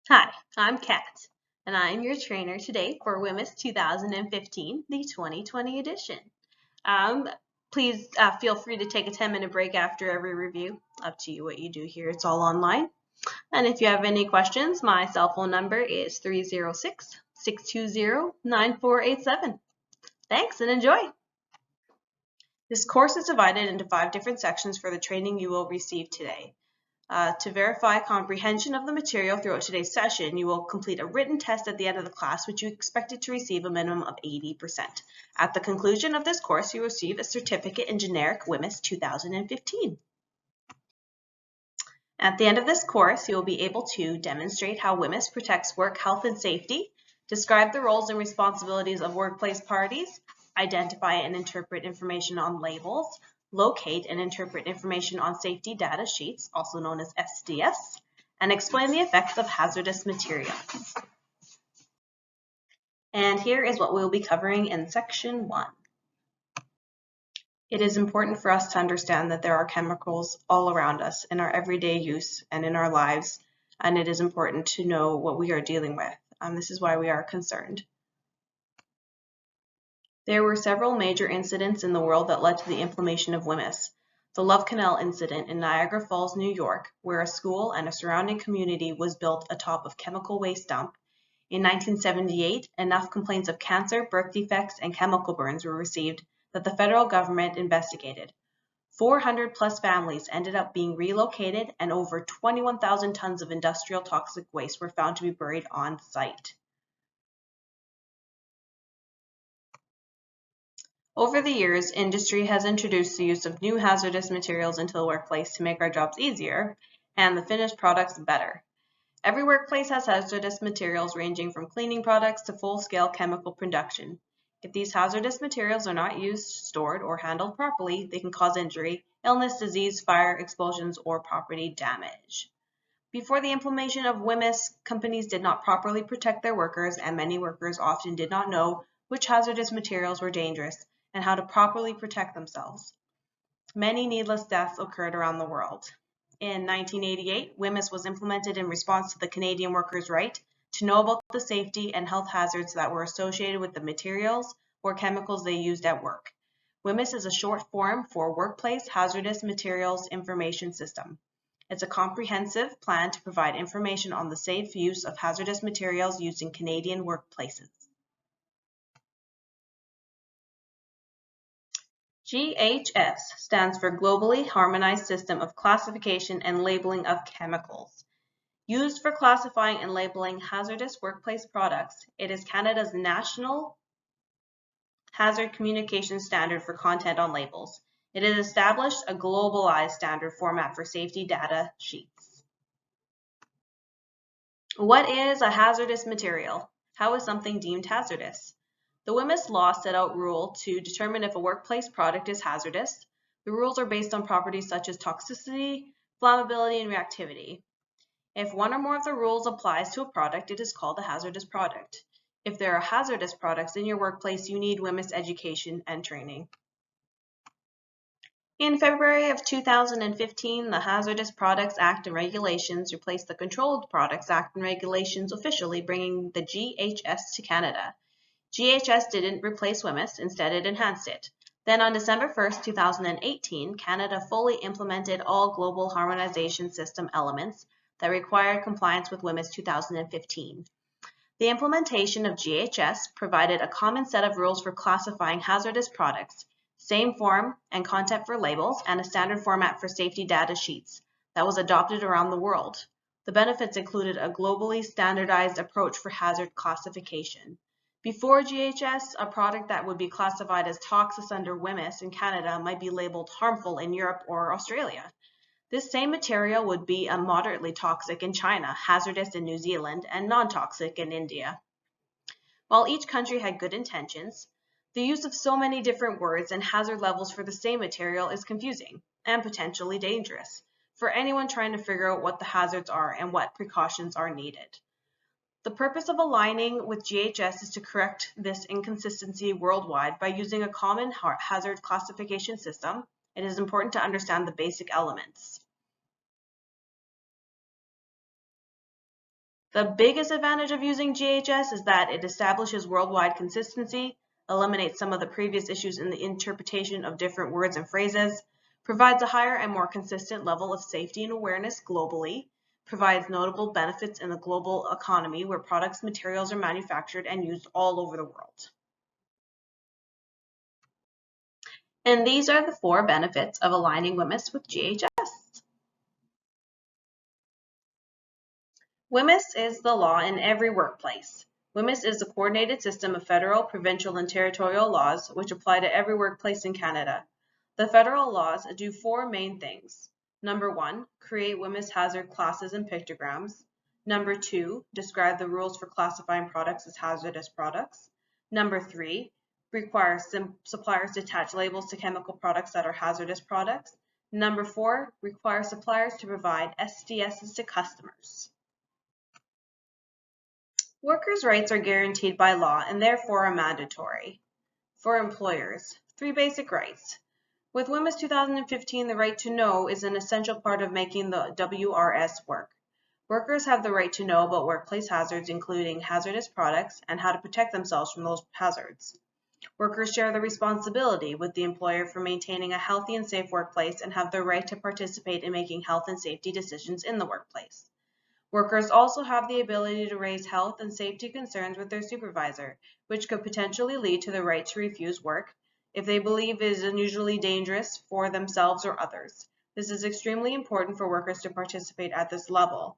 Hi, I'm Kat, and I'm your trainer today for WHMIS 2015, the 2020 edition. Um, please feel free to take a 10-minute break after every review. Up to you what you do here. It's all online. And if you have any questions, my cell phone number is 306-620-9487. Thanks and enjoy. This course is divided into 5 different sections for the training you will receive today. To verify comprehension of the material throughout today's session, you will complete a written test at the end of the class, which you expected to receive a minimum of 80%. At the conclusion of this course, you receive a certificate in generic WHMIS 2015. At the end of this course, you will be able to demonstrate how WHMIS protects work health and safety, describe the roles and responsibilities of workplace parties, identify and interpret information on labels, locate and interpret information on safety data sheets, also known as SDS, and explain the effects of hazardous materials. And here is what we will be covering in section 1. It is important for us to understand that there are chemicals all around us in our everyday use and in our lives, and it is important to know what we are dealing with. This is why we are concerned. There were several major incidents in the world that led to the implementation of WHMIS. The Love Canal incident in Niagara Falls, New York, where a school and a surrounding community was built atop of chemical waste dump. In 1978, enough complaints of cancer, birth defects, and chemical burns were received that the federal government investigated. 400 plus families ended up being relocated, and over 21,000 tons of industrial toxic waste were found to be buried on site. Over the years, industry has introduced the use of new hazardous materials into the workplace to make our jobs easier and the finished products better. Every workplace has hazardous materials ranging from cleaning products to full-scale chemical production. If these hazardous materials are not used, stored, or handled properly, they can cause injury, illness, disease, fire, explosions, or property damage. Before the implementation of WHMIS, companies did not properly protect their workers, and many workers often did not know which hazardous materials were dangerous and how to properly protect themselves. Many needless deaths occurred around the world. In 1988, WHMIS was implemented in response to the Canadian workers' right to know about the safety and health hazards that were associated with the materials or chemicals they used at work. WHMIS is a short form for Workplace Hazardous Materials Information System. It's a comprehensive plan to provide information on the safe use of hazardous materials used in Canadian workplaces. GHS stands for Globally Harmonized System of Classification and Labeling of Chemicals. Used for classifying and labeling hazardous workplace products, it is Canada's national hazard communication standard for content on labels. It has established a globalized standard format for safety data sheets. What is a hazardous material? How is something deemed hazardous? The WHMIS law set out rules to determine if a workplace product is hazardous. The rules are based on properties such as toxicity, flammability, and reactivity. If one or more of the rules applies to a product, it is called a hazardous product. If there are hazardous products in your workplace, you need WHMIS education and training. In February of 2015, the Hazardous Products Act and Regulations replaced the Controlled Products Act and Regulations officially, bringing the GHS to Canada. GHS didn't replace WHMIS, instead it enhanced it. Then on December 1st, 2018, Canada fully implemented all global harmonization system elements that required compliance with WHMIS 2015. The implementation of GHS provided a common set of rules for classifying hazardous products, same form and content for labels, and a standard format for safety data sheets that was adopted around the world. The benefits included a globally standardized approach for hazard classification. Before GHS, a product that would be classified as toxic under WHMIS in Canada might be labeled harmful in Europe or Australia. This same material would be a moderately toxic in China, hazardous in New Zealand, and non-toxic in India. While each country had good intentions, the use of so many different words and hazard levels for the same material is confusing and potentially dangerous for anyone trying to figure out what the hazards are and what precautions are needed. The purpose of aligning with GHS is to correct this inconsistency worldwide by using a common hazard classification system. It is important to understand the basic elements. The biggest advantage of using GHS is that it establishes worldwide consistency, eliminates some of the previous issues in the interpretation of different words and phrases, provides a higher and more consistent level of safety and awareness globally, provides notable benefits in the global economy where products and materials are manufactured and used all over the world. And these are the 4 benefits of aligning WHMIS with GHS. WHMIS is the law in every workplace. WHMIS is a coordinated system of federal, provincial, and territorial laws which apply to every workplace in Canada. The federal laws do 4 main things. Number 1, create WHMIS hazard classes and pictograms. Number 2, describe the rules for classifying products as hazardous products. Number 3, require suppliers to attach labels to chemical products that are hazardous products. Number 4, require suppliers to provide SDSs to customers. Workers' rights are guaranteed by law and therefore are mandatory. For employers, 3 basic rights. With WHMIS 2015, the right to know is an essential part of making the WRS work. Workers have the right to know about workplace hazards, including hazardous products, and how to protect themselves from those hazards. Workers share the responsibility with the employer for maintaining a healthy and safe workplace and have the right to participate in making health and safety decisions in the workplace. Workers also have the ability to raise health and safety concerns with their supervisor, which could potentially lead to the right to refuse work if they believe it is unusually dangerous for themselves or others. This is extremely important for workers to participate at this level.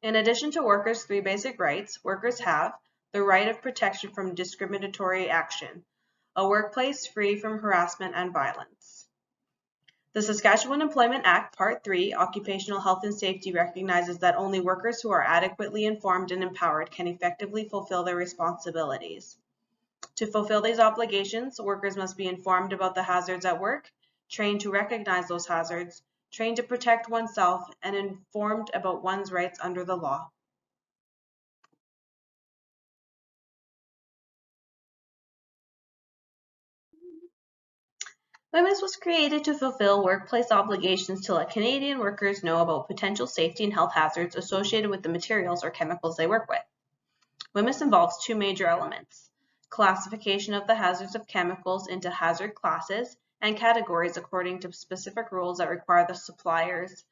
In addition to workers' 3 basic rights, workers have the right of protection from discriminatory action, a workplace free from harassment and violence. The Saskatchewan Employment Act, Part 3, Occupational Health and Safety recognizes that only workers who are adequately informed and empowered can effectively fulfill their responsibilities. To fulfill these obligations, workers must be informed about the hazards at work, trained to recognize those hazards, trained to protect oneself, and informed about one's rights under the law. WHMIS was created to fulfill workplace obligations to let Canadian workers know about potential safety and health hazards associated with the materials or chemicals they work with. WHMIS involves 2 major elements: classification of the hazards of chemicals into hazard classes and categories according to specific rules that require the suppliers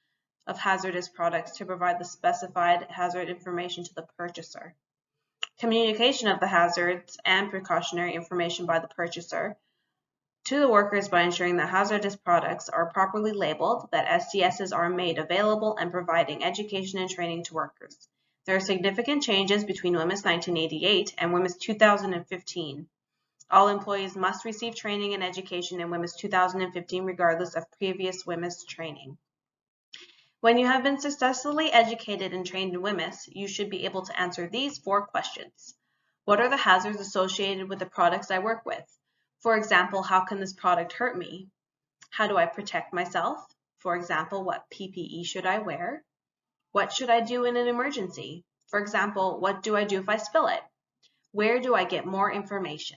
of hazardous products to provide the specified hazard information to the purchaser. Communication of the hazards and precautionary information by the purchaser to the workers by ensuring that hazardous products are properly labeled, that SDSs are made available, and providing education and training to workers. There are significant changes between WHMIS 1988 and WHMIS 2015. All employees must receive training and education in WHMIS 2015 regardless of previous WHMIS training. When you have been successfully educated and trained in WHMIS, you should be able to answer these 4 questions. What are the hazards associated with the products I work with? For example, how can this product hurt me? How do I protect myself? For example, what PPE should I wear? What should I do in an emergency? For example, what do I do if I spill it? Where do I get more information?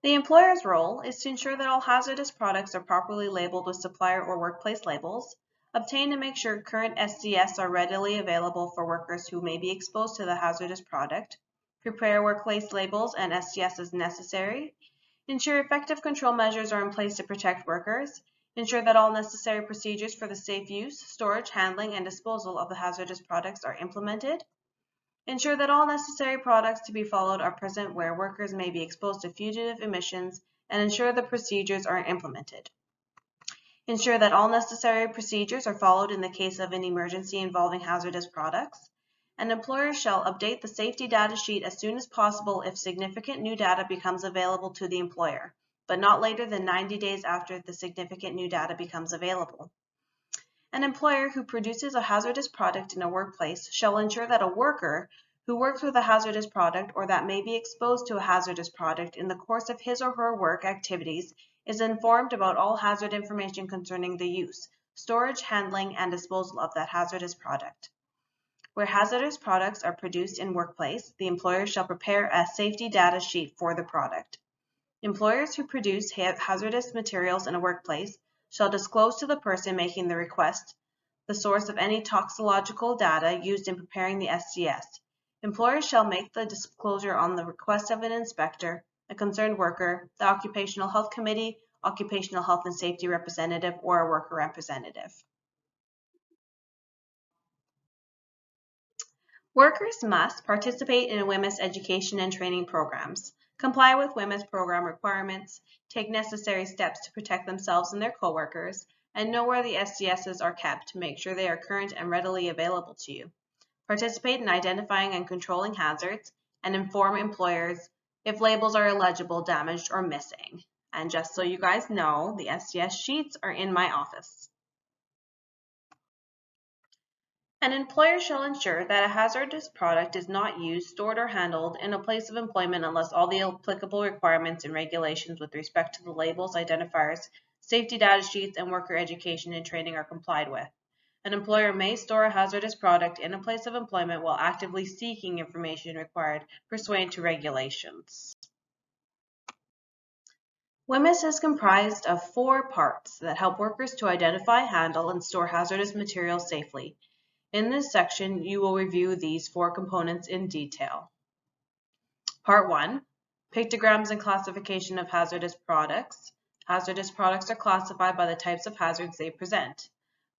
The employer's role is to ensure that all hazardous products are properly labeled with supplier or workplace labels, obtain and make sure current SDS are readily available for workers who may be exposed to the hazardous product, prepare workplace labels and SDS as necessary, ensure effective control measures are in place to protect workers, ensure that all necessary procedures for the safe use, storage, handling, and disposal of the hazardous products are implemented, ensure that all necessary products to be followed are present where workers may be exposed to fugitive emissions, and ensure the procedures are implemented. Ensure that all necessary procedures are followed in the case of an emergency involving hazardous products. An employer shall update the safety data sheet as soon as possible if significant new data becomes available to the employer, but not later than 90 days after the significant new data becomes available. An employer who produces a hazardous product in a workplace shall ensure that a worker who works with a hazardous product or that may be exposed to a hazardous product in the course of his or her work activities is informed about all hazard information concerning the use, storage, handling, and disposal of that hazardous product. Where hazardous products are produced in workplace, the employer shall prepare a safety data sheet for the product. Employers who produce hazardous materials in a workplace shall disclose to the person making the request the source of any toxicological data used in preparing the SDS. Employers shall make the disclosure on the request of an inspector, a concerned worker, the Occupational Health Committee, Occupational Health and Safety Representative, or a worker representative. Workers must participate in WHMIS education and training programs, comply with WHMIS program requirements, take necessary steps to protect themselves and their coworkers, and know where the SDSs are kept to make sure they are current and readily available to you. Participate in identifying and controlling hazards, and inform employers if labels are illegible, damaged, or missing. And just so you guys know, the SDS sheets are in my office. An employer shall ensure that a hazardous product is not used, stored, or handled in a place of employment unless all the applicable requirements and regulations with respect to the labels, identifiers, safety data sheets, and worker education and training are complied with. An employer may store a hazardous product in a place of employment while actively seeking information required pursuant to regulations. WHMIS is comprised of 4 parts that help workers to identify, handle, and store hazardous materials safely. In this section, you will review these 4 components in detail. Part 1, pictograms and classification of hazardous products. Hazardous products are classified by the types of hazards they present.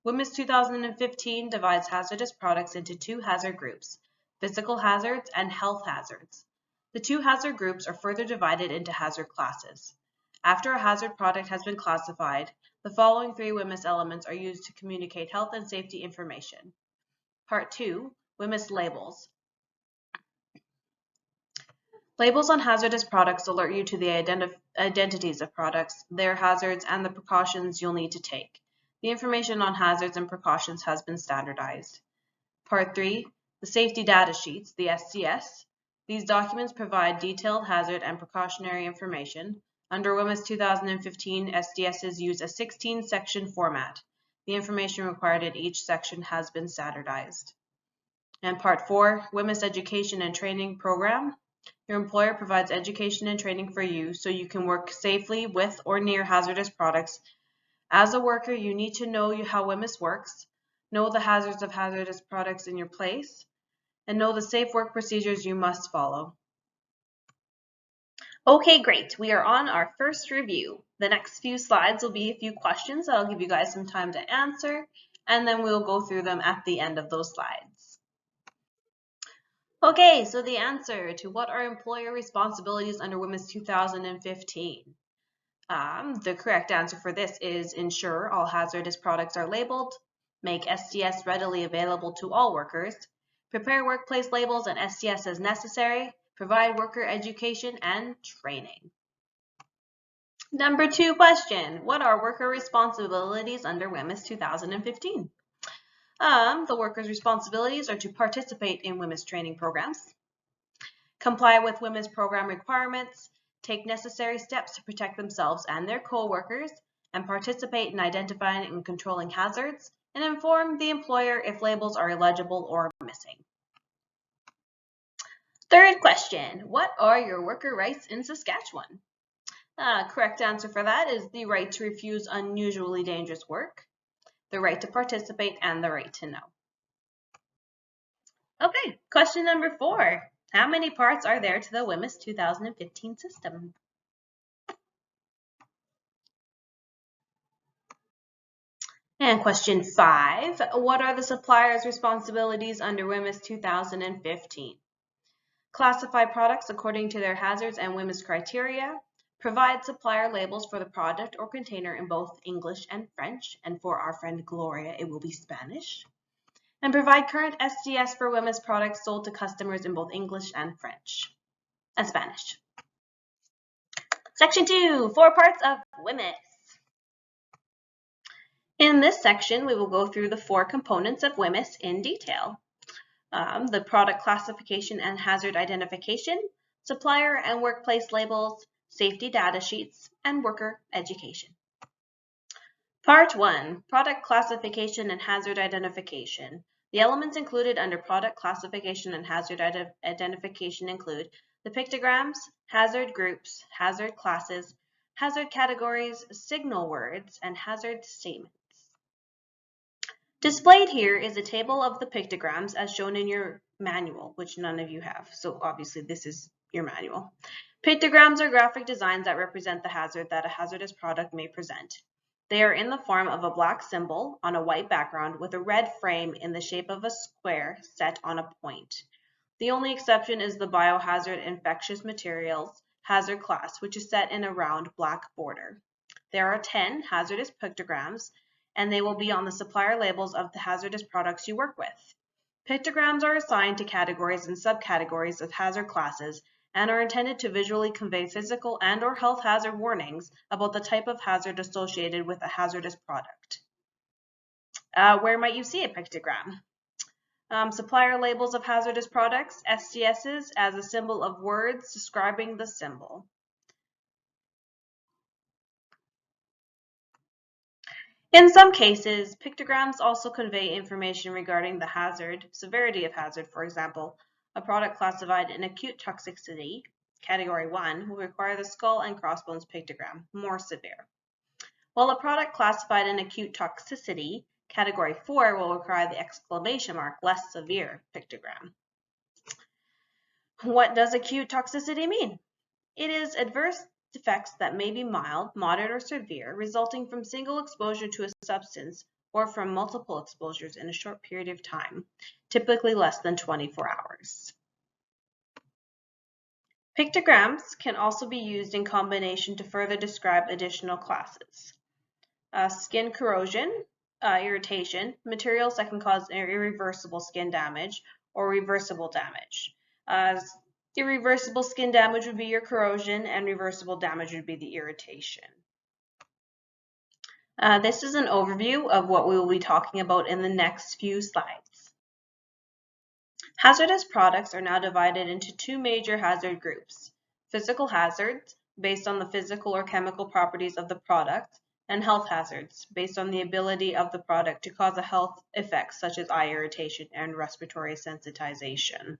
WHMIS 2015 divides hazardous products into 2 hazard groups, physical hazards and health hazards. The 2 hazard groups are further divided into hazard classes. After a hazard product has been classified, the following 3 WHMIS elements are used to communicate health and safety information. Part 2, WHMIS labels. Labels on hazardous products alert you to the identities of products, their hazards, and the precautions you'll need to take. The information on hazards and precautions has been standardized. Part 3, the safety data sheets, the SDS. These documents provide detailed hazard and precautionary information. Under WHMIS 2015, SDSs use a 16-section format. The information required in each section has been standardized. And Part 4, WHMIS Education and Training Program. Your employer provides education and training for you so you can work safely with or near hazardous products. As a worker, you need to know how WHMIS works, know the hazards of hazardous products in your place, and know the safe work procedures you must follow. Okay, great. We are on our first review. The next few slides will be a few questions that I'll give you guys some time to answer, and then we'll go through them at the end of those slides. Okay, so the answer to what are employer responsibilities under WHMIS 2015? The correct answer for this is ensure all hazardous products are labeled, make SDS readily available to all workers, prepare workplace labels and SDS as necessary, provide worker education and training. Number 2 question, what are worker responsibilities under WHMIS 2015? The workers' responsibilities are to participate in WHMIS training programs, comply with WHMIS program requirements, take necessary steps to protect themselves and their co-workers, and participate in identifying and controlling hazards, and inform the employer if labels are illegible or missing. Third question, what are your worker rights in Saskatchewan? Correct answer for that is the right to refuse unusually dangerous work, the right to participate, and the right to know. Okay, question number 4. How many parts are there to the WHMIS 2015 system? And question 5, what are the supplier's responsibilities under WHMIS 2015? Classify products according to their hazards and WHMIS criteria, provide supplier labels for the product or container in both English and French, and for our friend Gloria, it will be Spanish, and provide current SDS for WHMIS products sold to customers in both English and French and Spanish. Section 2, 4 parts of WHMIS. In this section, we will go through the 4 components of WHMIS in detail. The product classification and hazard identification, supplier and workplace labels, safety data sheets, and worker education. Part 1, product classification and hazard identification. The elements included under product classification and hazard identification include the pictograms, hazard groups, hazard classes, hazard categories, signal words, and hazard statements. Displayed here is a table of the pictograms as shown in your manual, which none of you have, so obviously this is your manual. Pictograms are graphic designs that represent the hazard that a hazardous product may present. They are in the form of a black symbol on a white background with a red frame in the shape of a square set on a point. The only exception is the biohazard infectious materials hazard class, which is set in a round black border. There are 10 hazardous pictograms, and they will be on the supplier labels of the hazardous products you work with. Pictograms are assigned to categories and subcategories of hazard classes and are intended to visually convey physical and/or health hazard warnings about the type of hazard associated with a hazardous product. Where might you see a pictogram? Supplier labels of hazardous products, SGSs, as a symbol of words describing the symbol. In some cases, pictograms also convey information regarding the hazard, severity of hazard. For example, a product classified in acute toxicity, category 1, will require the skull and crossbones pictogram, more severe. While a product classified in acute toxicity, category 4, will require the exclamation mark, less severe pictogram. What does acute toxicity mean? It is adverse effects that may be mild, moderate, or severe, resulting from single exposure to a substance or from multiple exposures in a short period of time, typically less than 24 hours. Pictograms can also be used in combination to further describe additional classes. Skin corrosion, irritation, materials that can cause irreversible skin damage or reversible damage. Irreversible skin damage would be your corrosion, and reversible damage would be the irritation. This is an overview of what we will be talking about in the next few slides. Hazardous products are now divided into two major hazard groups: physical hazards, based on the physical or chemical properties of the product, and health hazards, based on the ability of the product to cause a health effect such as eye irritation and respiratory sensitization.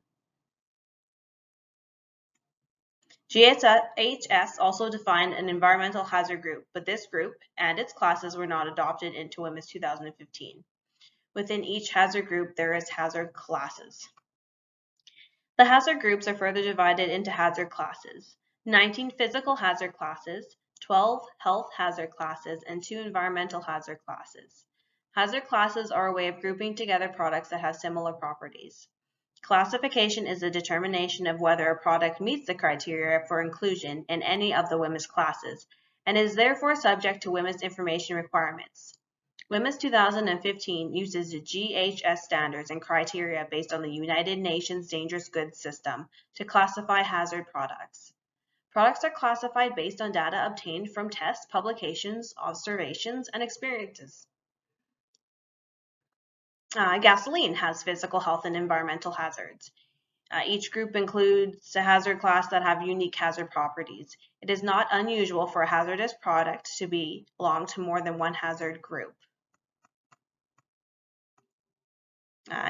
GHS also defined an environmental hazard group, but this group and its classes were not adopted into WHMIS 2015. Within each hazard group, there is hazard classes. The hazard groups are further divided into hazard classes: 19 physical hazard classes, 12 health hazard classes, and 2 environmental hazard classes. Hazard classes are a way of grouping together products that have similar properties. Classification is a determination of whether a product meets the criteria for inclusion in any of the WHMIS classes and is therefore subject to WHMIS information requirements. WHMIS 2015 uses the GHS standards and criteria based on the United Nations Dangerous Goods System to classify hazard products. Products are classified based on data obtained from tests, publications, observations, and experiences. Gasoline has physical health and environmental hazards. Each group includes a hazard class that have unique hazard properties. It is not unusual for a hazardous product to belong to more than one hazard group.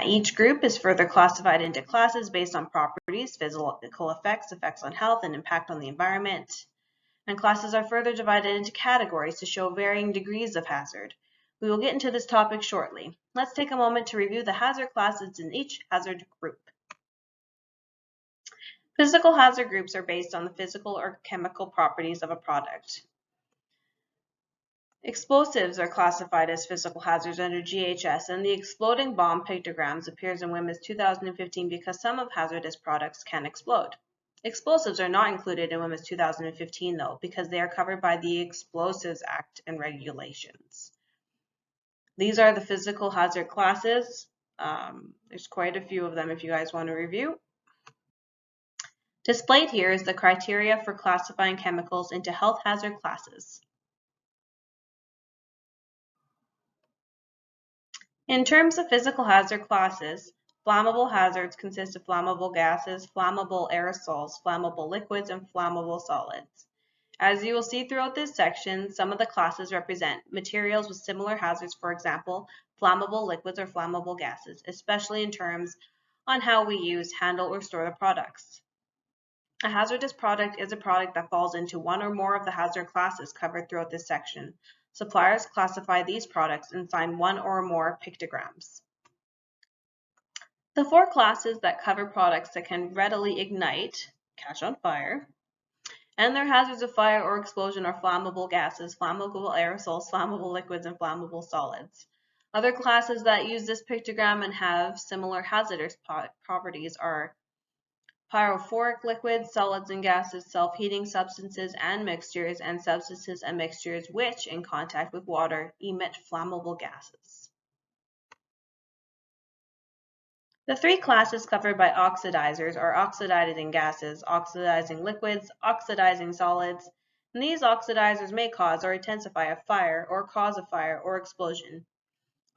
Each group is further classified into classes based on properties, physical effects, effects on health, and impact on the environment. And classes are further divided into categories to show varying degrees of hazard. We will get into this topic shortly. Let's take a moment to review the hazard classes in each hazard group. Physical hazard groups are based on the physical or chemical properties of a product. Explosives are classified as physical hazards under GHS, and the exploding bomb pictograms appears in WHMIS 2015 because some of hazardous products can explode. Explosives are not included in WHMIS 2015 though, because they are covered by the Explosives Act and regulations. These are the physical hazard classes. There's quite a few of them if you guys want to review. Displayed here is the criteria for classifying chemicals into health hazard classes. In terms of physical hazard classes, flammable hazards consist of flammable gases, flammable aerosols, flammable liquids, and flammable solids. As you will see throughout this section, some of the classes represent materials with similar hazards, for example, flammable liquids or flammable gases, especially in terms on how we use, handle, or store the products. A hazardous product is a product that falls into one or more of the hazard classes covered throughout this section. Suppliers classify these products and sign one or more pictograms. The four classes that cover products that can readily ignite, catch on fire, and their hazards of fire or explosion are flammable gases, flammable aerosols, flammable liquids, and flammable solids. Other classes that use this pictogram and have similar hazardous properties are pyrophoric liquids, solids and gases, self-heating substances and mixtures, and substances and mixtures which, in contact with water, emit flammable gases. The three classes covered by oxidizers are oxidizing gases, oxidizing liquids, oxidizing solids, and these oxidizers may cause or intensify a fire or cause a fire or explosion.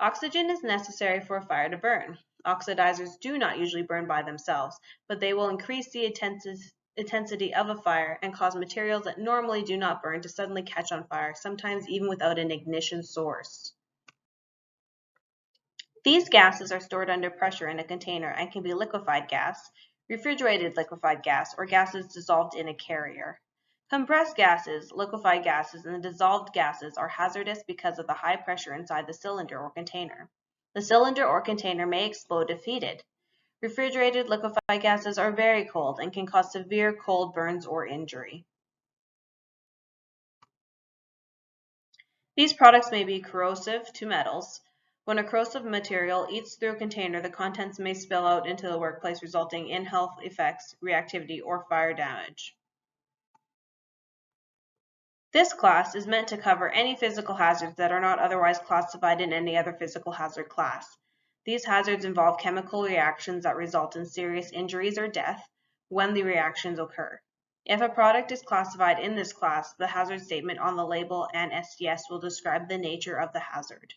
Oxygen is necessary for a fire to burn. Oxidizers do not usually burn by themselves, but they will increase the intensity of a fire and cause materials that normally do not burn to suddenly catch on fire, sometimes even without an ignition source. These gases are stored under pressure in a container and can be liquefied gas, refrigerated liquefied gas, or gases dissolved in a carrier. Compressed gases, liquefied gases, and dissolved gases are hazardous because of the high pressure inside the cylinder or container. The cylinder or container may explode if heated. Refrigerated liquefied gases are very cold and can cause severe cold burns or injury. These products may be corrosive to metals. When a corrosive material eats through a container, the contents may spill out into the workplace, resulting in health effects, reactivity, or fire damage. This class is meant to cover any physical hazards that are not otherwise classified in any other physical hazard class. These hazards involve chemical reactions that result in serious injuries or death when the reactions occur. If a product is classified in this class, the hazard statement on the label and STS will describe the nature of the hazard.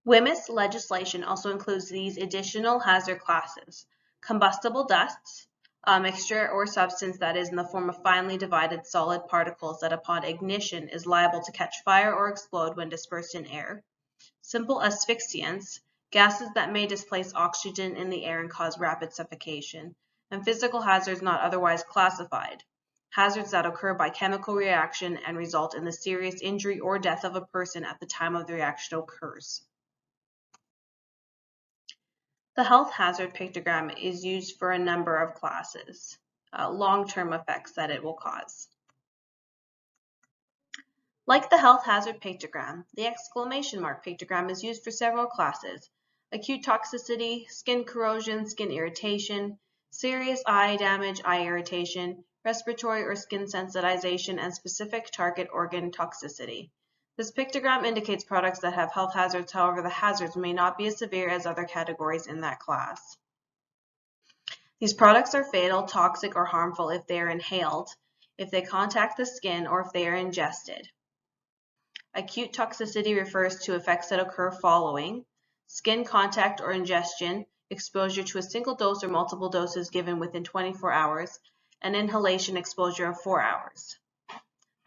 WHMIS legislation also includes these additional hazard classes: combustible dusts, a mixture or substance that is in the form of finely divided solid particles that upon ignition is liable to catch fire or explode when dispersed in air; simple asphyxiants, gases that may displace oxygen in the air and cause rapid suffocation; and physical hazards not otherwise classified, hazards that occur by chemical reaction and result in the serious injury or death of a person at the time of the reaction occurs. The health hazard pictogram is used for a number of classes, long-term effects that it will cause. Like the health hazard pictogram, the exclamation mark pictogram is used for several classes: acute toxicity, skin corrosion, skin irritation, serious eye damage, eye irritation, respiratory or skin sensitization, and specific target organ toxicity. This pictogram indicates products that have health hazards, however, the hazards may not be as severe as other categories in that class. These products are fatal, toxic, or harmful if they are inhaled, if they contact the skin, or if they are ingested. Acute toxicity refers to effects that occur following skin contact or ingestion, exposure to a single dose or multiple doses given within 24 hours, and inhalation exposure of 4 hours.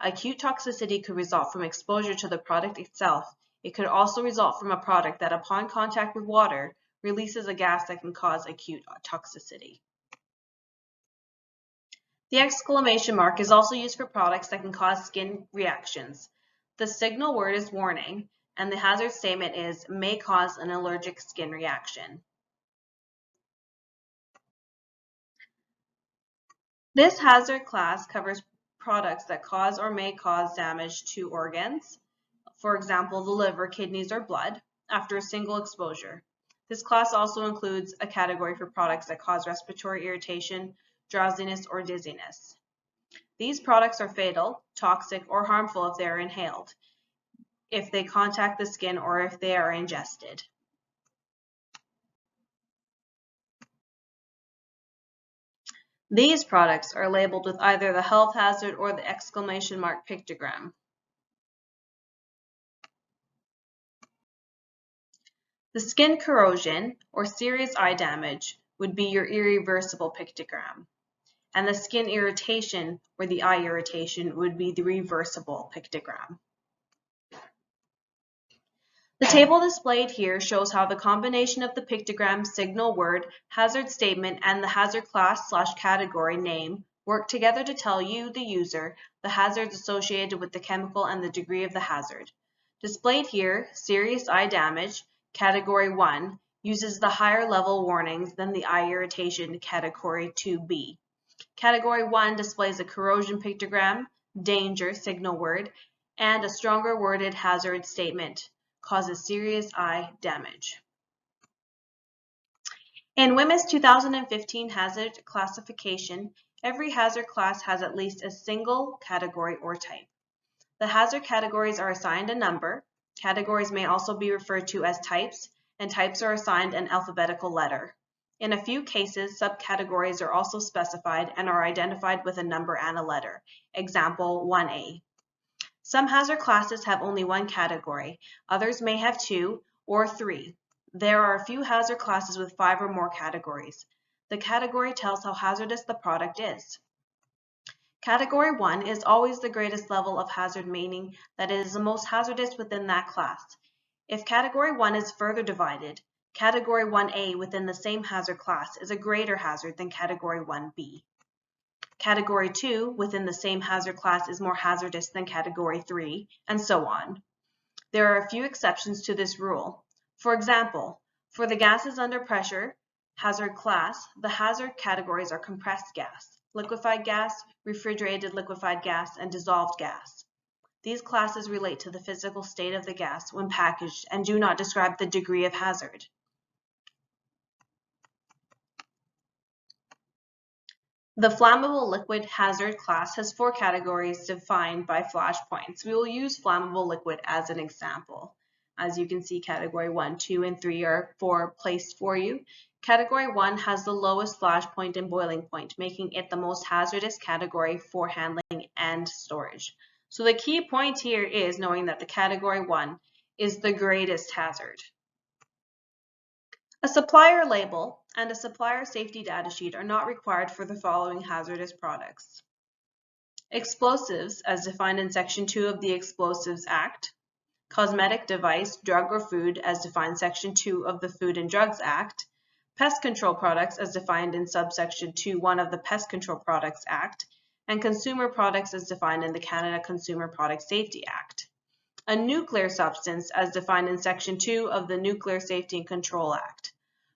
Acute toxicity could result from exposure to the product itself. It could also result from a product that, upon contact with water, releases a gas that can cause acute toxicity. The exclamation mark is also used for products that can cause skin reactions. The signal word is warning, and the hazard statement is may cause an allergic skin reaction. This hazard class covers products that cause or may cause damage to organs, for example, the liver, kidneys, or blood, after a single exposure. This class also includes a category for products that cause respiratory irritation, drowsiness, or dizziness. These products are fatal, toxic, or harmful if they are inhaled, if they contact the skin, or if they are ingested. These products are labeled with either the health hazard or the exclamation mark pictogram. The skin corrosion or serious eye damage would be your irreversible pictogram, and the skin irritation or the eye irritation would be the reversible pictogram. The table displayed here shows how the combination of the pictogram, signal word, hazard statement, and the hazard class/category name work together to tell you, the user, the hazards associated with the chemical and the degree of the hazard. Displayed here, serious eye damage, Category 1, uses the higher level warnings than the eye irritation Category 2B. Category 1 displays a corrosion pictogram, danger signal word, and a stronger worded hazard statement, causes serious eye damage. In WHMIS 2015 hazard classification, every hazard class has at least a single category or type. The hazard categories are assigned a number. Categories may also be referred to as types, and types are assigned an alphabetical letter. In a few cases, subcategories are also specified and are identified with a number and a letter. Example 1A. Some hazard classes have only one category. Others may have 2 or 3. There are a few hazard classes with 5 or more categories. The category tells how hazardous the product is. Category 1 is always the greatest level of hazard, meaning that it is the most hazardous within that class. If Category 1 is further divided, Category 1A within the same hazard class is a greater hazard than Category 1B. Category 2 within the same hazard class is more hazardous than Category 3, and so on. There are a few exceptions to this rule. For example, for the gases under pressure hazard class, the hazard categories are compressed gas, liquefied gas, refrigerated liquefied gas, and dissolved gas. These classes relate to the physical state of the gas when packaged and do not describe the degree of hazard. The flammable liquid hazard class has 4 categories defined by flashpoints. We will use flammable liquid as an example. As you can see, Category 1, 2, and 3 are placed for you. Category 1 has the lowest flash point and boiling point, making it the most hazardous category for handling and storage. So the key point here is knowing that the Category 1 is the greatest hazard. A supplier label and a supplier safety data sheet are not required for the following hazardous products. Explosives, as defined in Section 2 of the Explosives Act. Cosmetic device, drug, or food, as defined in Section 2 of the Food and Drugs Act. Pest control products, as defined in subsection 2(1) of the Pest Control Products Act. And consumer products, as defined in the Canada Consumer Product Safety Act. A nuclear substance, as defined in Section 2 of the Nuclear Safety and Control Act.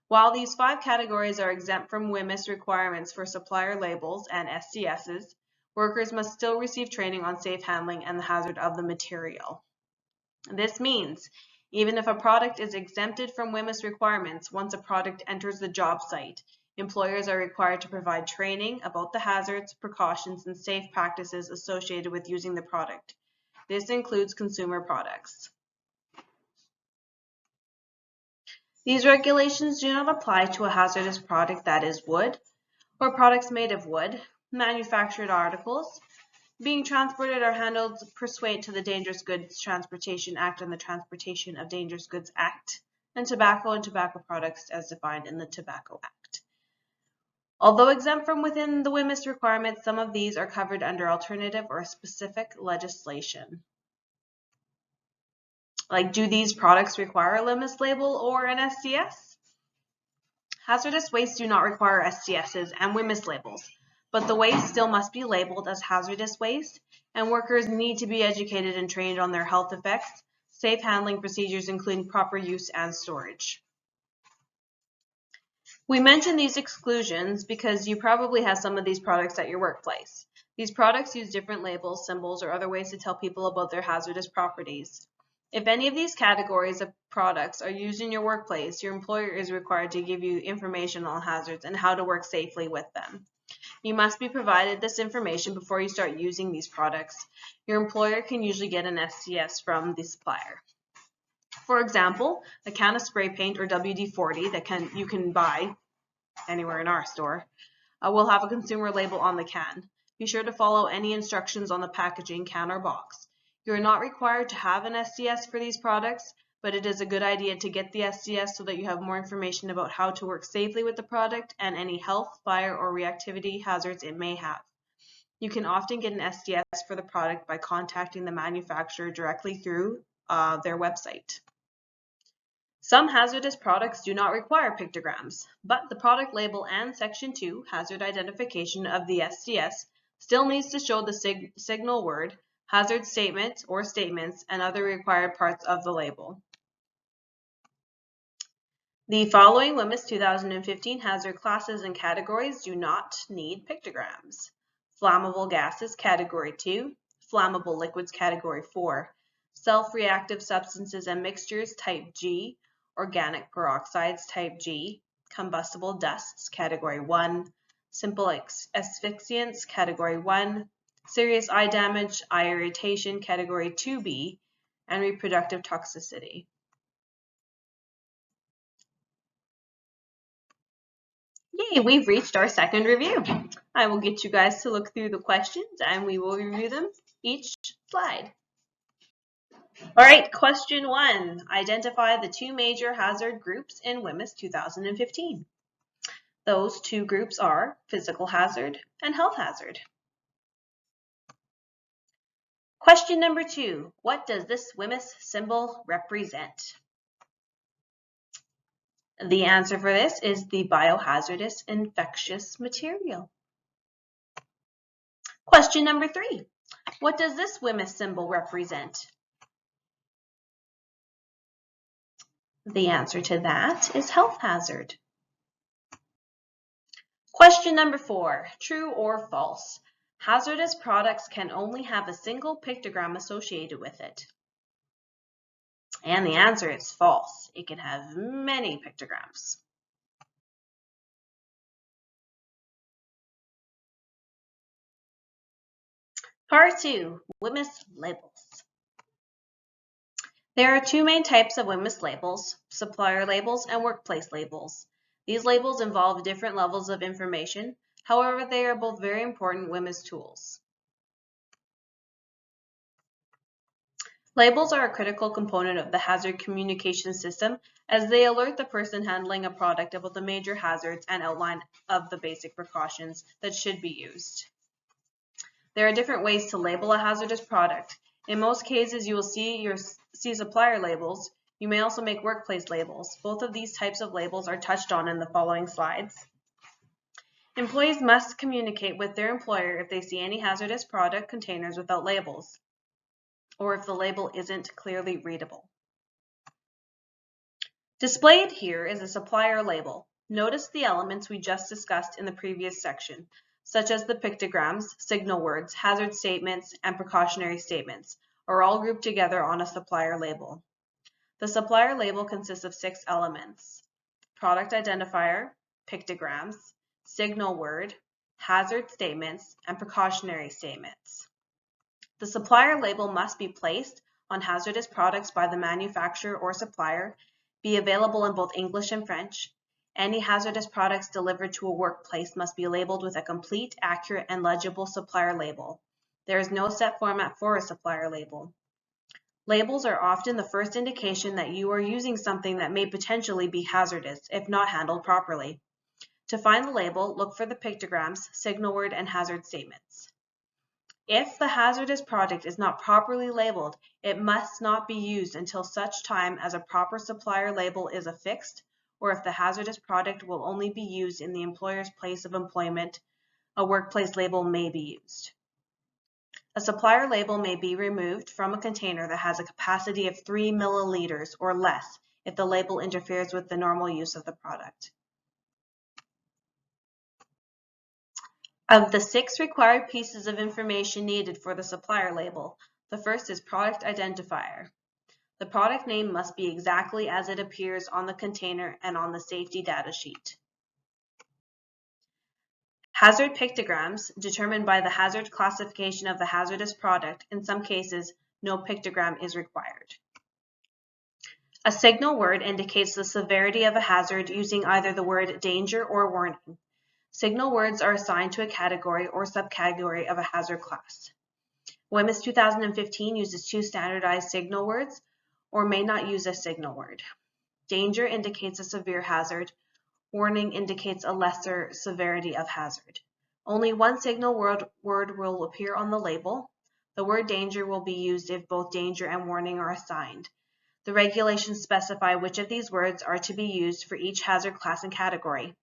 While these 5 categories are exempt from WHMIS requirements for supplier labels and SCSs, workers must still receive training on safe handling and the hazard of the material. This means even if a product is exempted from WHMIS requirements, once a product enters the job site, employers are required to provide training about the hazards, precautions, and safe practices associated with using the product. This includes consumer products. These regulations do not apply to a hazardous product that is wood, or products made of wood, manufactured articles, being transported or handled pursuant to the Dangerous Goods Transportation Act and the Transportation of Dangerous Goods Act, and tobacco products as defined in the Tobacco Act. Although exempt from within the WHMIS requirements, some of these are covered under alternative or specific legislation. Like, do these products require a WHMIS label or an SCS? Hazardous wastes do not require SCSs and WHMIS labels, but the waste still must be labeled as hazardous waste, and workers need to be educated and trained on their health effects, safe handling procedures including proper use and storage. We mention these exclusions because you probably have some of these products at your workplace. These products use different labels, symbols, or other ways to tell people about their hazardous properties. If any of these categories of products are used in your workplace, your employer is required to give you information on hazards and how to work safely with them. You must be provided this information before you start using these products. Your employer can usually get an SCS from the supplier. For example, a can of spray paint or WD-40 that you can buy anywhere in our store will have a consumer label on the can. Be sure to follow any instructions on the packaging, can, or box. You are not required to have an SCS for these products, but it is a good idea to get the SCS so that you have more information about how to work safely with the product and any health, fire, or reactivity hazards it may have. You can often get an SCS for the product by contacting the manufacturer directly through their website. Some hazardous products do not require pictograms, but the product label and Section 2 hazard identification of the SDS still needs to show the signal word, hazard statement or statements, and other required parts of the label. The following WHMIS 2015 hazard classes and categories do not need pictograms. Flammable gases Category 2, flammable liquids Category 4, self-reactive substances and mixtures Type G, organic peroxides Type G, combustible dusts Category 1, simple asphyxiants Category 1, serious eye damage, eye irritation Category 2B, and reproductive toxicity. Yay, we've reached our second review. I will get you guys to look through the questions and we will review them each slide. All right, question 1. Identify the two major hazard groups in WHMIS 2015. Those two groups are physical hazard and health hazard. Question number 2. What does this WHMIS symbol represent? The answer for this is the biohazardous infectious material. Question number 3. What does this WHMIS symbol represent? The answer to that is health hazard. Question number 4. True or false? Hazardous products can only have a single pictogram associated with it. And the answer is false. It can have many pictograms. Part 2. WHMIS labels. There are two main types of WHMIS labels, supplier labels and workplace labels. These labels involve different levels of information. However, they are both very important WHMIS tools. Labels are a critical component of the hazard communication system as they alert the person handling a product about the major hazards and outline of the basic precautions that should be used. There are different ways to label a hazardous product. In most cases, you will see supplier labels. You may also make workplace labels. Both of these types of labels are touched on in the following slides. Employees must communicate with their employer if they see any hazardous product containers without labels, or if the label isn't clearly readable. Displayed here is a supplier label. Notice the elements we just discussed in the previous section, such as the pictograms, signal words, hazard statements, and precautionary statements, are all grouped together on a supplier label. The supplier label consists of 6 elements: product identifier, pictograms, signal word, hazard statements, and precautionary statements. The supplier label must be placed on hazardous products by the manufacturer or supplier, be available in both English and French. Any hazardous products delivered to a workplace must be labeled with a complete, accurate, and legible supplier label. There is no set format for a supplier label. Labels are often the first indication that you are using something that may potentially be hazardous if not handled properly. To find the label, look for the pictograms, signal word, and hazard statements. If the hazardous product is not properly labeled, it must not be used until such time as a proper supplier label is affixed, or if the hazardous product will only be used in the employer's place of employment, a workplace label may be used. A supplier label may be removed from a container that has a capacity of 3 milliliters or less if the label interferes with the normal use of the product. Of the 6 required pieces of information needed for the supplier label, the first is product identifier. The product name must be exactly as it appears on the container and on the safety data sheet. Hazard pictograms, determined by the hazard classification of the hazardous product. In some cases, no pictogram is required. A signal word indicates the severity of a hazard using either the word danger or warning. Signal words are assigned to a category or subcategory of a hazard class. WHMIS 2015 uses 2 standardized signal words or may not use a signal word. Danger indicates a severe hazard. Warning indicates a lesser severity of hazard. Only one signal word will appear on the label. The word danger will be used if both danger and warning are assigned. The regulations specify which of these words are to be used for each hazard class and category.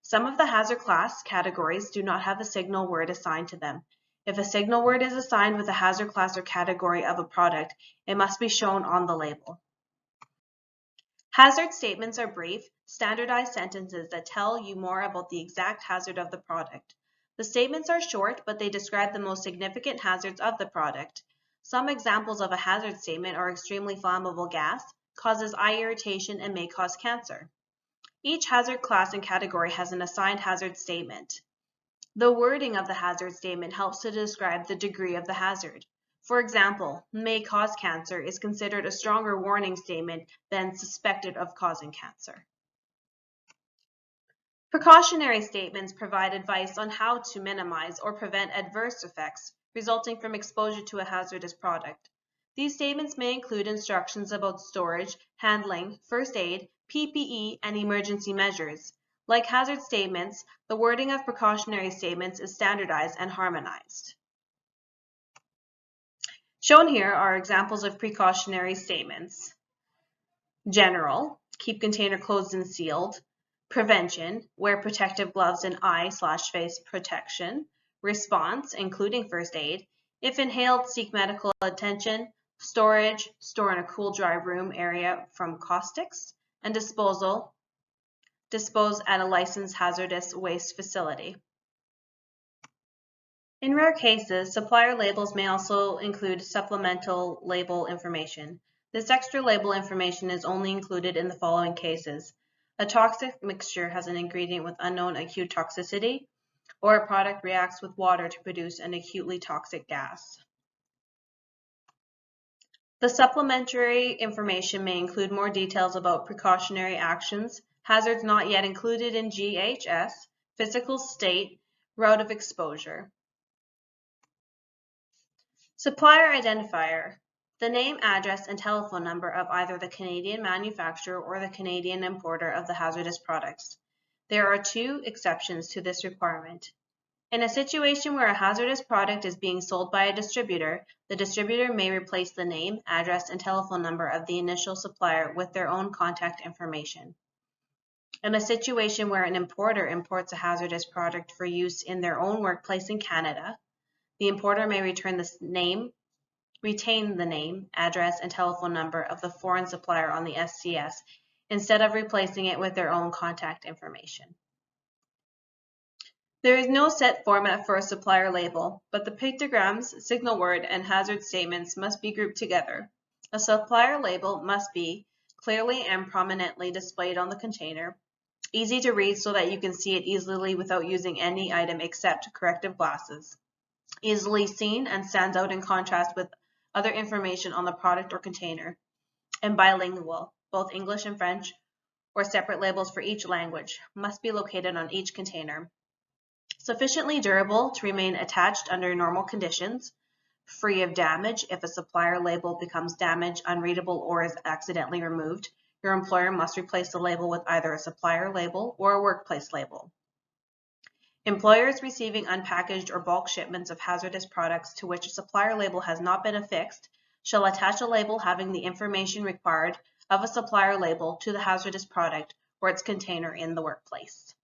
Some of the hazard class categories do not have a signal word assigned to them. If a signal word is assigned with a hazard class or category of a product, it must be shown on the label. Hazard statements are brief, standardized sentences that tell you more about the exact hazard of the product. The statements are short, but they describe the most significant hazards of the product. Some examples of a hazard statement are extremely flammable gas, causes eye irritation, and may cause cancer. Each hazard class and category has an assigned hazard statement. The wording of the hazard statement helps to describe the degree of the hazard. For example, may cause cancer is considered a stronger warning statement than suspected of causing cancer. Precautionary statements provide advice on how to minimize or prevent adverse effects resulting from exposure to a hazardous product. These statements may include instructions about storage, handling, first aid, PPE, and emergency measures. Like hazard statements, the wording of precautionary statements is standardized and harmonized. Shown here are examples of precautionary statements. General, keep container closed and sealed. Prevention, wear protective gloves and eye/face protection. Response, including first aid. If inhaled, seek medical attention. Storage, store in a cool, dry room area from caustics. And disposal, dispose at a licensed hazardous waste facility. In rare cases, supplier labels may also include supplemental label information. This extra label information is only included in the following cases. A toxic mixture has an ingredient with unknown acute toxicity, or a product reacts with water to produce an acutely toxic gas. The supplementary information may include more details about precautionary actions, hazards not yet included in GHS, physical state, route of exposure. Supplier identifier, the name, address, and telephone number of either the Canadian manufacturer or the Canadian importer of the hazardous products. There are two exceptions to this requirement. In a situation where a hazardous product is being sold by a distributor, the distributor may replace the name, address, and telephone number of the initial supplier with their own contact information. In a situation where an importer imports a hazardous product for use in their own workplace in Canada, the importer may retain the name, address, and telephone number of the foreign supplier on the SCS instead of replacing it with their own contact information. There is no set format for a supplier label, but the pictograms, signal word, and hazard statements must be grouped together. A supplier label must be clearly and prominently displayed on the container, easy to read so that you can see it easily without using any item except corrective glasses, easily seen and stands out in contrast with other information on the product or container, and bilingual, both English and French, or separate labels for each language, must be located on each container. Sufficiently durable to remain attached under normal conditions, free of damage. If a supplier label becomes damaged, unreadable, or is accidentally removed, your employer must replace the label with either a supplier label or a workplace label. Employers receiving unpackaged or bulk shipments of hazardous products to which a supplier label has not been affixed shall attach a label having the information required of a supplier label to the hazardous product or its container in the workplace.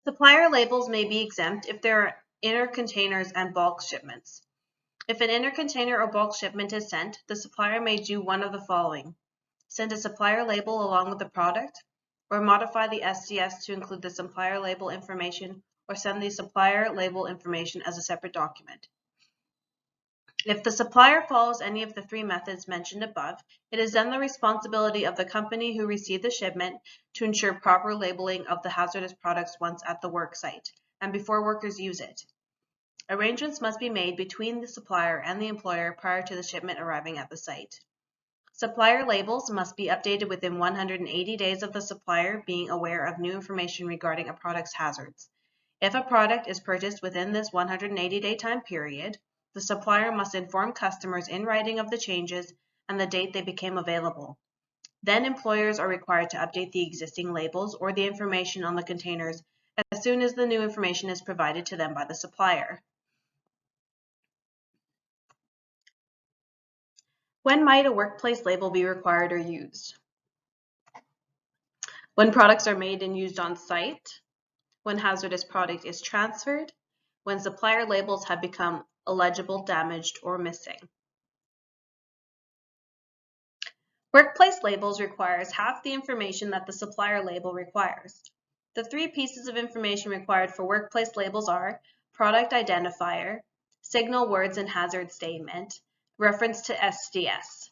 Supplier labels may be exempt if there are inner containers and bulk shipments. If an inner container or bulk shipment is sent, the supplier may do one of the following: send a supplier label along with the product, or modify the SCS to include the supplier label information, or send the supplier label information as a separate document. If the supplier follows any of the three methods mentioned above, it is then the responsibility of the company who received the shipment to ensure proper labeling of the hazardous products once at the work site and before workers use it. Arrangements must be made between the supplier and the employer prior to the shipment arriving at the site. Supplier labels must be updated within 180 days of the supplier being aware of new information regarding a product's hazards. If a product is purchased within this 180-day time period, the supplier must inform customers in writing of the changes and the date they became available. Then employers are required to update the existing labels or the information on the containers as soon as the new information is provided to them by the supplier. When might a workplace label be required or used? When products are made and used on site, when hazardous product is transferred, when supplier labels have become illegible, damaged, or missing. Workplace labels requires half the information that the supplier label requires. The three pieces of information required for workplace labels are product identifier, signal words and hazard statement, reference to SDS.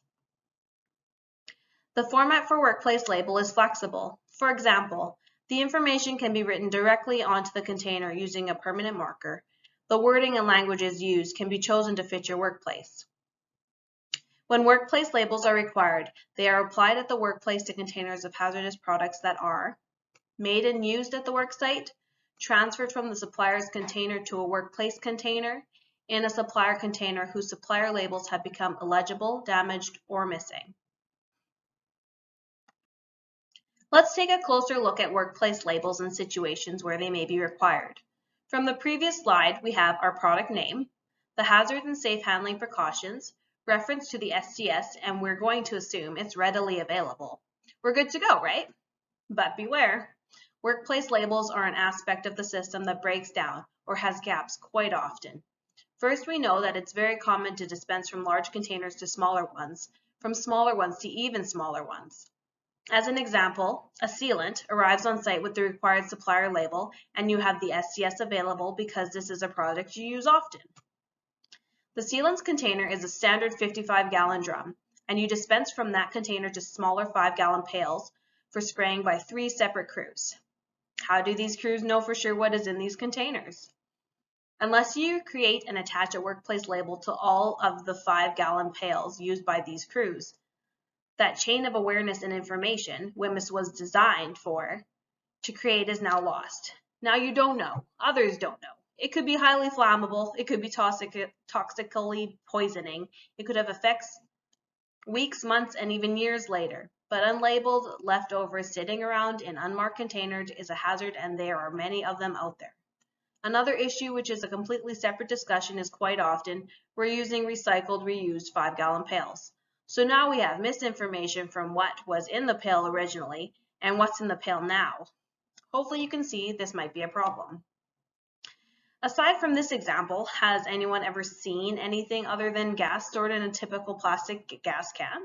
The format for workplace label is flexible. For example, the information can be written directly onto the container using a permanent marker. The wording and languages used can be chosen to fit your workplace. When workplace labels are required, they are applied at the workplace to containers of hazardous products that are made and used at the worksite, transferred from the supplier's container to a workplace container, and a supplier container whose supplier labels have become illegible, damaged, or missing. Let's take a closer look at workplace labels and situations where they may be required. From the previous slide, we have our product name, the hazard and safe handling precautions, reference to the SDS, and we're going to assume it's readily available. We're good to go, right? But beware, workplace labels are an aspect of the system that breaks down or has gaps quite often. First, we know that it's very common to dispense from large containers to smaller ones, from smaller ones to even smaller ones. As an example, a sealant arrives on site with the required supplier label and you have the SDS available because this is a product you use often. The sealant's container is a standard 55-gallon drum, and you dispense from that container to smaller 5-gallon pails for spraying by 3 separate crews. How do these crews know for sure what is in these containers? Unless you create and attach a workplace label to all of the 5-gallon pails used by these crews, that chain of awareness and information WHMIS was designed for to create is now lost. Now you don't know. Others don't know. It could be highly flammable. It could be toxically poisoning. It could have effects weeks, months, and even years later. But unlabeled leftovers sitting around in unmarked containers is a hazard, and there are many of them out there. Another issue, which is a completely separate discussion, is quite often we're using recycled, reused 5-gallon pails. So now we have misinformation from what was in the pail originally and what's in the pail now. Hopefully you can see this might be a problem. Aside from this example, has anyone ever seen anything other than gas stored in a typical plastic gas can?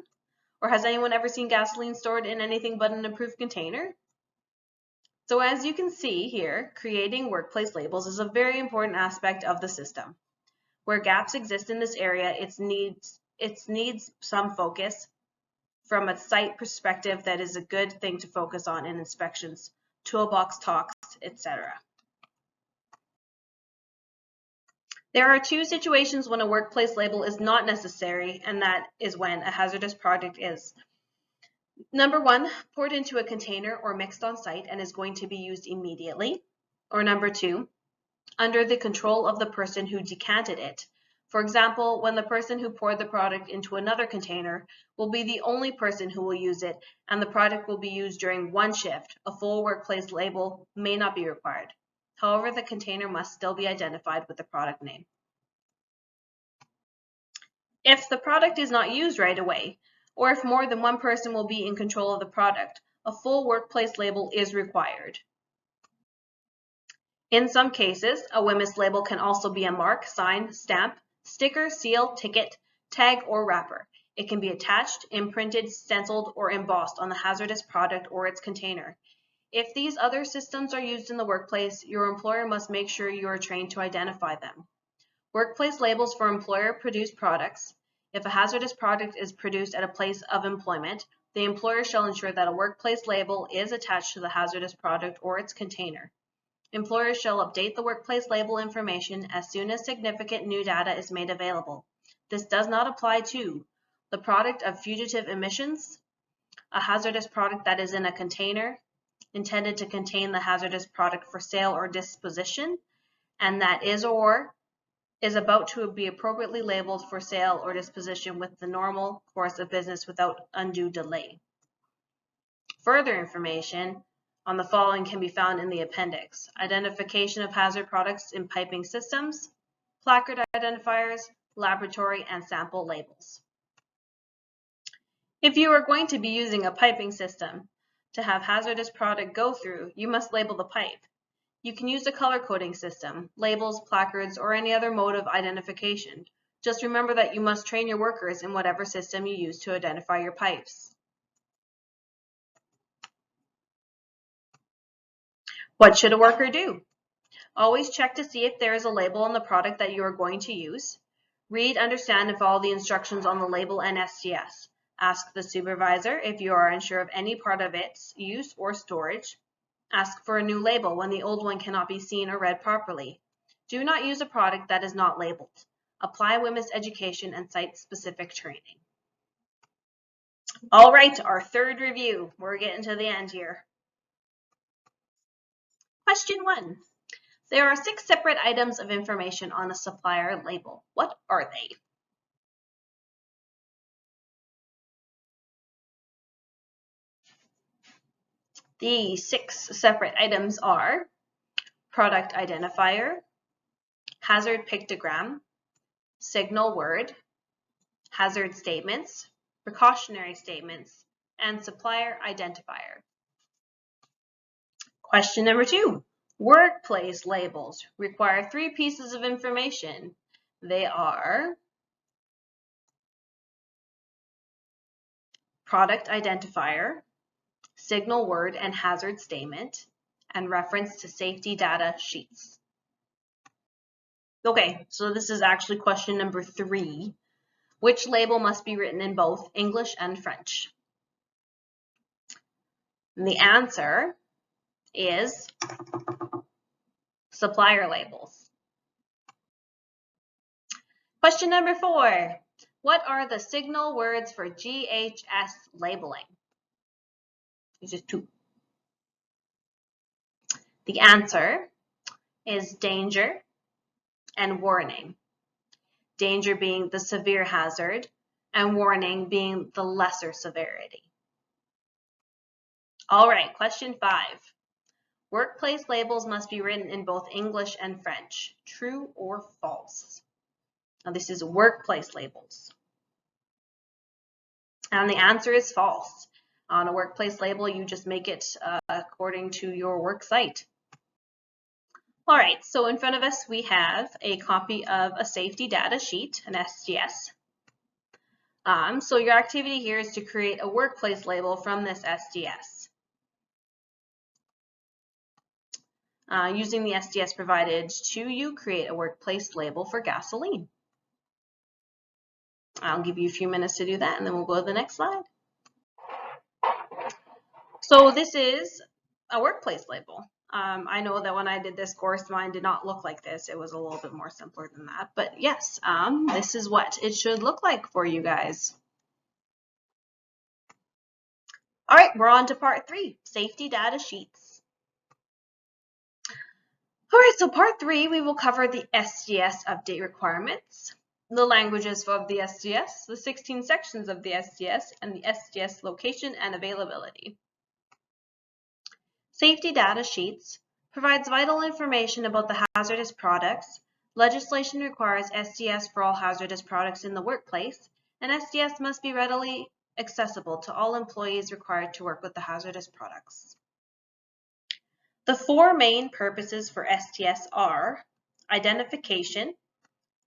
Or has anyone ever seen gasoline stored in anything but an approved container? So as you can see here, creating workplace labels is a very important aspect of the system. Where gaps exist in this area, it needs some focus from a site perspective. That is a good thing to focus on in inspections, toolbox talks, etc. There are two situations when a workplace label is not necessary, and that is when a hazardous product is. Number one, poured into a container or mixed on site and is going to be used immediately. Or number two, under the control of the person who decanted it. For example, when the person who poured the product into another container will be the only person who will use it, and the product will be used during one shift, a full workplace label may not be required. However, the container must still be identified with the product name. If the product is not used right away, or if more than one person will be in control of the product, a full workplace label is required. In some cases, a WHMIS label can also be a mark, sign, stamp, sticker, seal, ticket, tag, or wrapper. It can be attached, imprinted, stenciled, or embossed on the hazardous product or its container. If these other systems are used in the workplace, your employer must make sure you are trained to identify them. Workplace labels for employer-produced products. If a hazardous product is produced at a place of employment, the employer shall ensure that a workplace label is attached to the hazardous product or its container. Employers shall update the workplace label information as soon as significant new data is made available. This does not apply to the product of fugitive emissions, a hazardous product that is in a container intended to contain the hazardous product for sale or disposition, and that is or is about to be appropriately labeled for sale or disposition with the normal course of business without undue delay. Further information on the following can be found in the appendix: identification of hazard products in piping systems, placard identifiers, laboratory and sample labels. If you are going to be using a piping system to have hazardous product go through, you must label the pipe. You can use a color coding system, labels, placards, or any other mode of identification. Just remember that you must train your workers in whatever system you use to identify your pipes. What should a worker do? Always check to see if there is a label on the product that you are going to use. Read, understand, and follow the instructions on the label and STS. Ask the supervisor if you are unsure of any part of its use or storage. Ask for a new label when the old one cannot be seen or read properly. Do not use a product that is not labeled. Apply WHMIS education and site-specific training. All right, our third review. We're getting to the end here. Question 1. There are 6 separate items of information on a supplier label. What are they? The 6 separate items are product identifier, hazard pictogram, signal word, hazard statements, precautionary statements, and supplier identifier. Question number 2. Workplace labels require 3 pieces of information. They are product identifier, signal word and hazard statement, and reference to safety data sheets. Okay, so this is actually question number 3. Which label must be written in both English and French? And the answer is supplier labels. Question number 4. What are the signal words for GHS labeling? These are 2. The answer is danger and warning. Danger being the severe hazard and warning being the lesser severity. All right, question 5. Workplace labels must be written in both English and French. True or false? Now this is workplace labels. And the answer is false. On a workplace label, you just make it according to your work site. All right, so in front of us, we have a copy of a safety data sheet, an STS. So your activity here is to create a workplace label from this STS. Using the STS provided to you, create a workplace label for gasoline. I'll give you a few minutes to do that, and then we'll go to the next slide. So this is a workplace label. I know that when I did this course, mine did not look like this. It was a little bit more simpler than that. But yes, this is what it should look like for you guys. All right, we're on to part 3, safety data sheets. All right, so part 3, we will cover the STS update requirements, the languages of the STS, the 16 sections of the STS, and the STS location and availability. Safety data sheets provides vital information about the hazardous products. Legislation requires STS for all hazardous products in the workplace, and STS must be readily accessible to all employees required to work with the hazardous products. The 4 main purposes for STS are identification,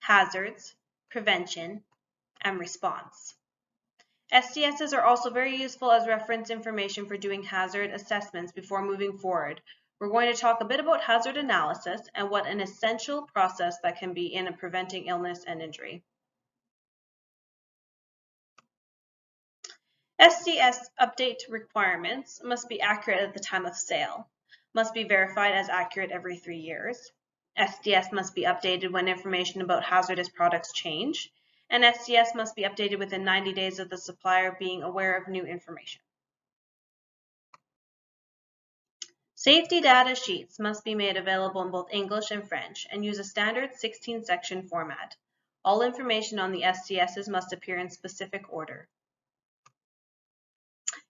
hazards, prevention, and response. STSs are also very useful as reference information for doing hazard assessments before moving forward. We're going to talk a bit about hazard analysis and what an essential process that can be in preventing illness and injury. STS update requirements must be accurate at the time of sale, must be verified as accurate every 3 years. STS must be updated when information about hazardous products change, and STS must be updated within 90 days of the supplier being aware of new information. Safety data sheets must be made available in both English and French and use a standard 16-section format. All information on the STSs must appear in specific order.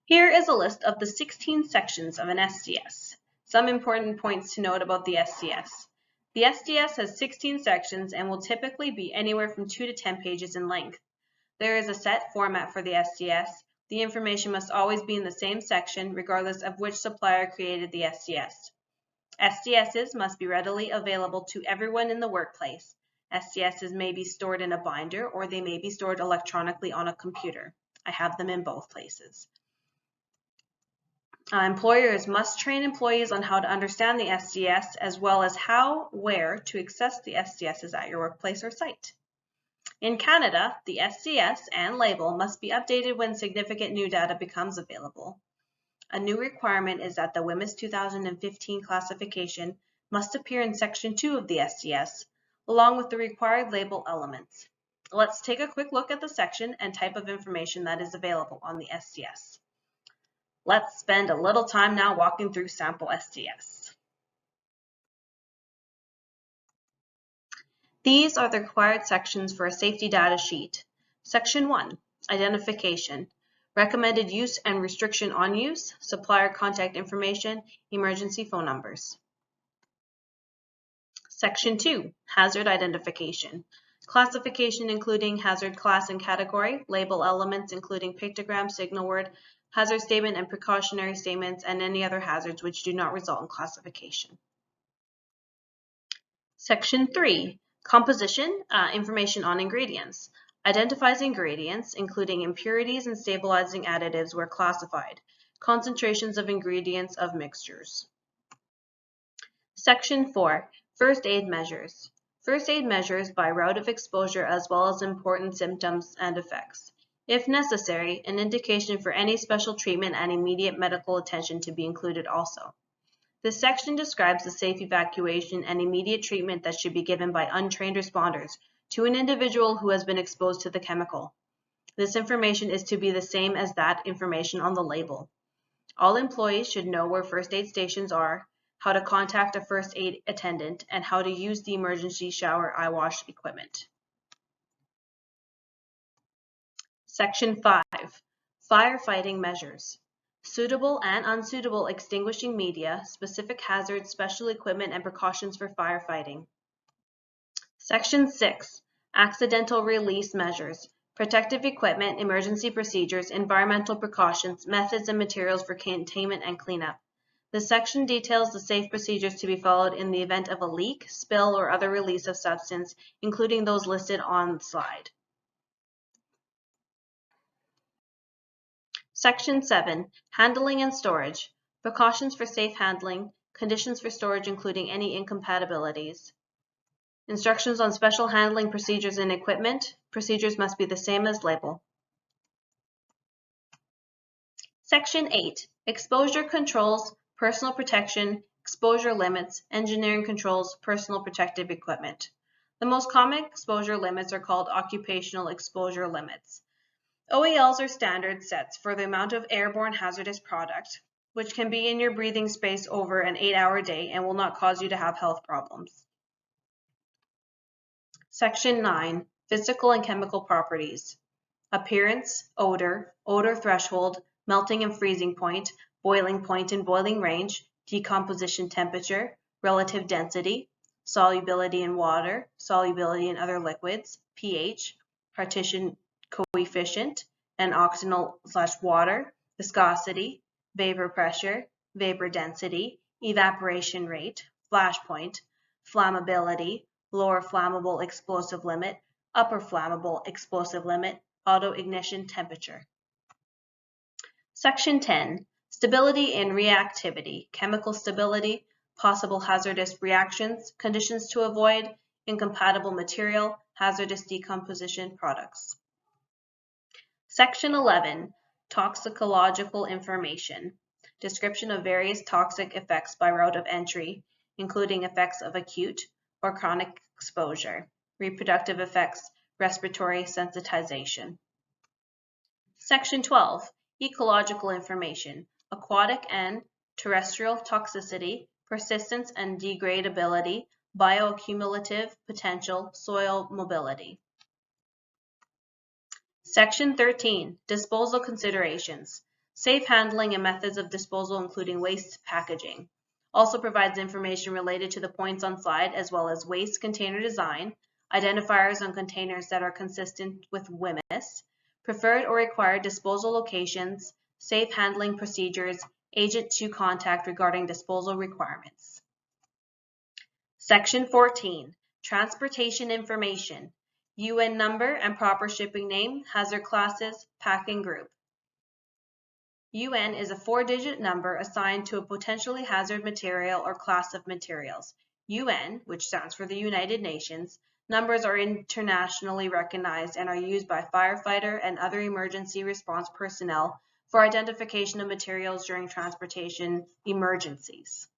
Here is a list of the 16 sections of an STS. Some important points to note about the STS. The STS has 16 sections and will typically be anywhere from 2 to 10 pages in length. There is a set format for the STS. The information must always be in the same section, regardless of which supplier created the SDS. SDSs must be readily available to everyone in the workplace. SDSs may be stored in a binder or they may be stored electronically on a computer. I have them in both places. Employers must train employees on how to understand the SDS as well as how, where to access the SDSs at your workplace or site. In Canada, the SDS and label must be updated when significant new data becomes available. A new requirement is that the WHMIS 2015 classification must appear in Section 2 of the SDS, along with the required label elements. Let's take a quick look at the section and type of information that is available on the SDS. Let's spend a little time now walking through sample SDS. These are the required sections for a safety data sheet. Section 1, Identification, Recommended use and restriction on use, supplier contact information, emergency phone numbers. Section 2, Hazard Identification, Classification including hazard class and category, label elements including pictogram, signal word, hazard statement and precautionary statements, and any other hazards which do not result in classification. Section 3, Composition, Information on ingredients. Identifies ingredients, including impurities and stabilizing additives where classified. Concentrations of ingredients of mixtures. Section 4, First aid measures. First aid measures by route of exposure as well as important symptoms and effects. If necessary, an indication for any special treatment and immediate medical attention to be included also. This section describes the safe evacuation and immediate treatment that should be given by untrained responders to an individual who has been exposed to the chemical. This information is to be the same as that information on the label. All employees should know where first aid stations are, how to contact a first aid attendant, and how to use the emergency shower eye wash equipment. Section 5, Firefighting measures. Suitable and unsuitable extinguishing media, specific hazards, special equipment, and precautions for firefighting. Section 6, Accidental release measures. Protective equipment, emergency procedures, environmental precautions, methods and materials for containment and cleanup. This section details the safe procedures to be followed in the event of a leak, spill, or other release of substance, including those listed on the slide. Section 7, Handling and storage. Precautions for safe handling, conditions for storage including any incompatibilities. Instructions on special handling procedures and equipment. Procedures must be the same as label. Section 8, Exposure controls, personal protection, exposure limits, engineering controls, personal protective equipment. The most common exposure limits are called occupational exposure limits. OELs are standard sets for the amount of airborne hazardous product, which can be in your breathing space over an 8-hour day and will not cause you to have health problems. Section 9, Physical and chemical properties. Appearance, odor, odor threshold, melting and freezing point, boiling point and boiling range, decomposition temperature, relative density, solubility in water, solubility in other liquids, pH, partition coefficient, and oxygenal/water, viscosity, vapor pressure, vapor density, evaporation rate, flash point, flammability, lower flammable explosive limit, upper flammable explosive limit, auto-ignition temperature. Section 10, Stability and reactivity, chemical stability, possible hazardous reactions, conditions to avoid, incompatible material, hazardous decomposition products. Section 11, Toxicological information, description of various toxic effects by route of entry, including effects of acute or chronic exposure, reproductive effects, respiratory sensitization. Section 12, Ecological information, aquatic and terrestrial toxicity, persistence and degradability, bioaccumulative potential, soil mobility. Section 13, Disposal considerations, safe handling and methods of disposal including waste packaging. Also provides information related to the points on slide as well as waste container design, identifiers on containers that are consistent with WHMIS, preferred or required disposal locations, safe handling procedures, agent to contact regarding disposal requirements. Section 14, Transportation Information, UN number and proper shipping name, hazard classes, packing group. UN is a 4-digit number assigned to a potentially hazard material or class of materials. UN, which stands for the United Nations, numbers are internationally recognized and are used by firefighter and other emergency response personnel for identification of materials during transportation emergencies.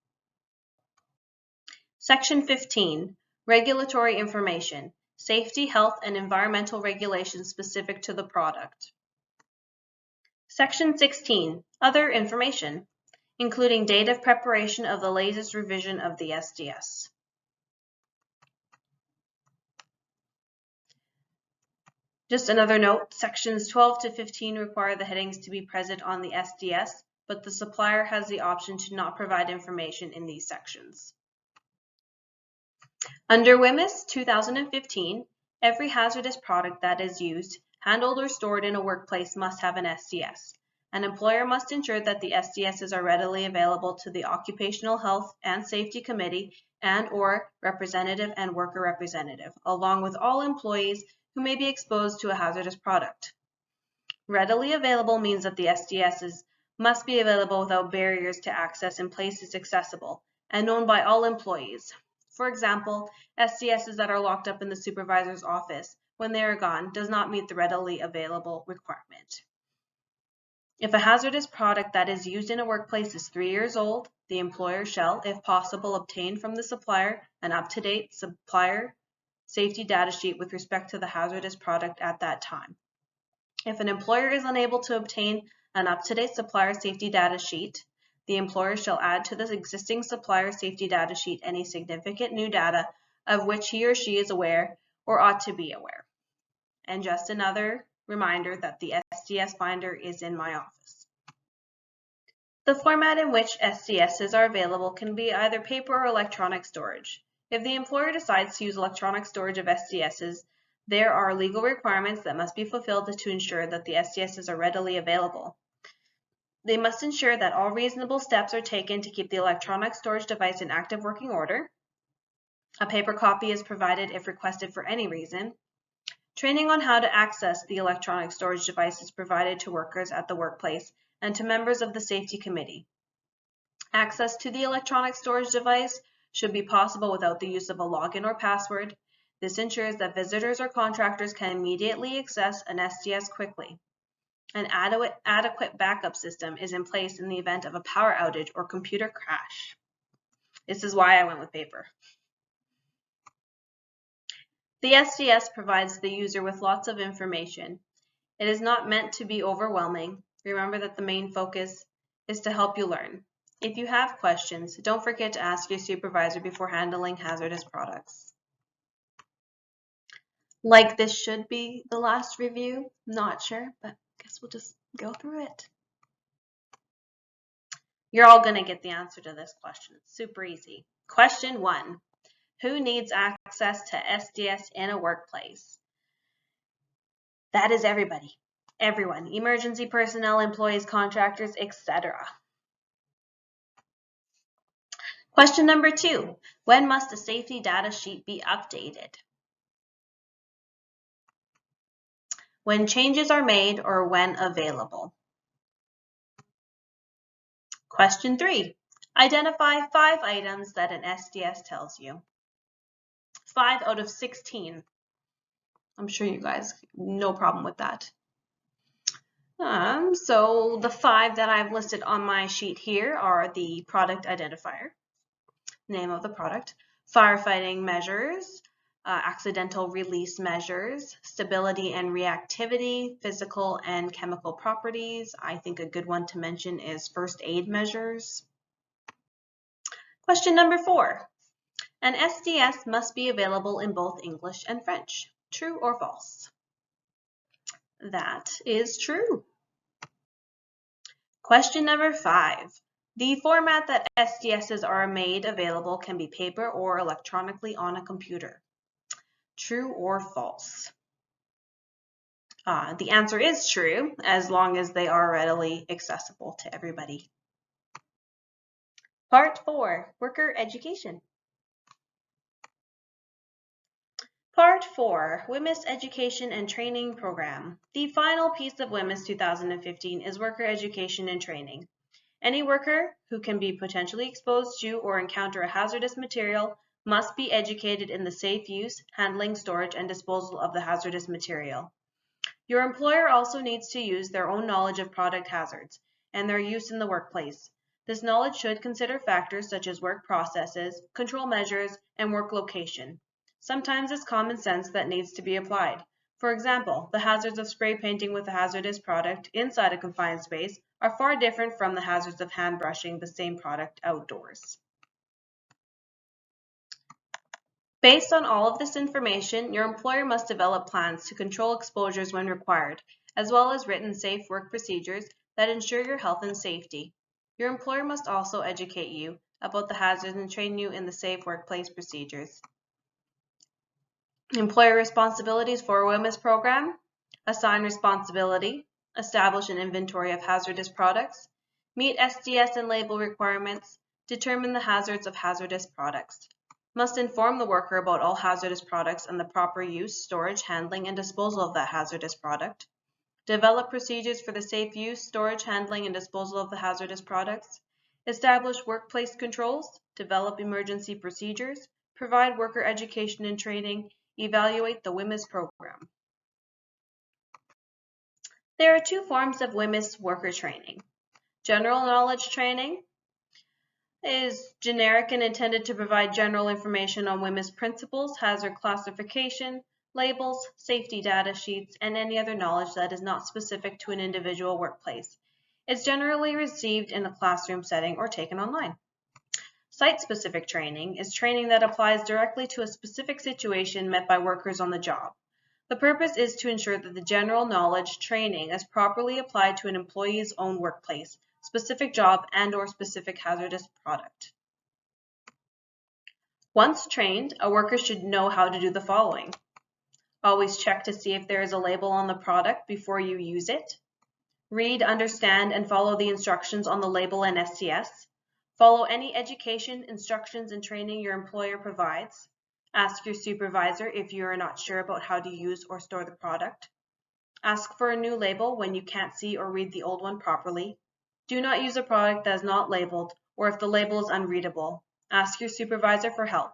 Section 15, Regulatory Information, Safety, Health, and Environmental Regulations specific to the product. Section 16, Other Information, including date of preparation of the latest revision of the SDS. Just another note, sections 12 to 15 require the headings to be present on the SDS, but the supplier has the option to not provide information in these sections. Under WHMIS 2015, every hazardous product that is used, handled, or stored in a workplace must have an SDS. An employer must ensure that the SDSs are readily available to the Occupational Health and Safety Committee and/or representative and worker representative, along with all employees who may be exposed to a hazardous product. Readily available means that the SDSs must be available without barriers to access in places accessible and known by all employees. For example, SDSs that are locked up in the supervisor's office when they are gone does not meet the readily available requirement. If a hazardous product that is used in a workplace is 3 years old, the employer shall, if possible, obtain from the supplier an up-to-date supplier safety data sheet with respect to the hazardous product at that time. If an employer is unable to obtain an up-to-date supplier safety data sheet, the employer shall add to the existing supplier safety data sheet any significant new data of which he or she is aware or ought to be aware. And just another reminder that the SDS binder is in my office. The format in which SDSs are available can be either paper or electronic storage. If the employer decides to use electronic storage of SDSs, there are legal requirements that must be fulfilled to ensure that the SDSs are readily available. They must ensure that all reasonable steps are taken to keep the electronic storage device in active working order. A paper copy is provided if requested for any reason. Training on how to access the electronic storage device is provided to workers at the workplace and to members of the safety committee. Access to the electronic storage device should be possible without the use of a login or password. This ensures that visitors or contractors can immediately access an SDS quickly. An adequate backup system is in place in the event of a power outage or computer crash. This is why I went with paper. The SDS provides the user with lots of information. It is not meant to be overwhelming. Remember that the main focus is to help you learn. If you have questions, don't forget to ask your supervisor before handling hazardous products. Like this should be the last review, not sure, but I guess we'll just go through it. You're all going to get the answer to this question. It's super easy. Question 1. Who needs access to SDS in a workplace? That is everybody. Everyone. Emergency personnel, employees, contractors, etc. Question number 2. When must the safety data sheet be updated? When changes are made or when available. Question 3. Identify 5 items that an SDS tells you. 5 out of 16. I'm sure you guys, no problem with that. So the 5 that I've listed on my sheet here are the product identifier, name of the product, firefighting measures, accidental release measures, stability and reactivity, physical and chemical properties. I think a good one to mention is first aid measures. Question number 4. An SDS must be available in both English and French. True or false? That is true. Question number 5. The format that SDSs are made available can be paper or electronically on a computer. True or false? The answer is true, as long as they are readily accessible to everybody. Part 4, Worker Education. Part 4, WHMIS Education and Training Program. The final piece of WHMIS 2015 is Worker Education and Training. Any worker who can be potentially exposed to or encounter a hazardous material must be educated in the safe use, handling, storage, and disposal of the hazardous material. Your employer also needs to use their own knowledge of product hazards and their use in the workplace. This knowledge should consider factors such as work processes, control measures, and work location. Sometimes it's common sense that needs to be applied. For example, the hazards of spray painting with a hazardous product inside a confined space are far different from the hazards of hand brushing the same product outdoors. Based on all of this information, your employer must develop plans to control exposures when required, as well as written safe work procedures that ensure your health and safety. Your employer must also educate you about the hazards and train you in the safe workplace procedures. Employer responsibilities for a WHMIS program: assign responsibility, establish an inventory of hazardous products, meet SDS and label requirements, determine the hazards of hazardous products. Must inform the worker about all hazardous products and the proper use, storage, handling, and disposal of that hazardous product. Develop procedures for the safe use, storage, handling, and disposal of the hazardous products. Establish workplace controls. Develop emergency procedures. Provide worker education and training. Evaluate the WHMIS program. There are two forms of WHMIS worker training. General knowledge training is generic and intended to provide general information on WHMIS principles, hazard classification, labels, safety data sheets, and any other knowledge that is not specific to an individual workplace. It's generally received in a classroom setting or taken online. Site-specific training is training that applies directly to a specific situation met by workers on the job. The purpose is to ensure that the general knowledge training is properly applied to an employee's own workplace, specific job, and/or specific hazardous product. Once trained, a worker should know how to do the following. Always check to see if there is a label on the product before you use it. Read, understand, and follow the instructions on the label and SDS. Follow any education, instructions, and training your employer provides. Ask your supervisor if you are not sure about how to use or store the product. Ask for a new label when you can't see or read the old one properly. Do not use a product that is not labeled, or if the label is unreadable. Ask your supervisor for help.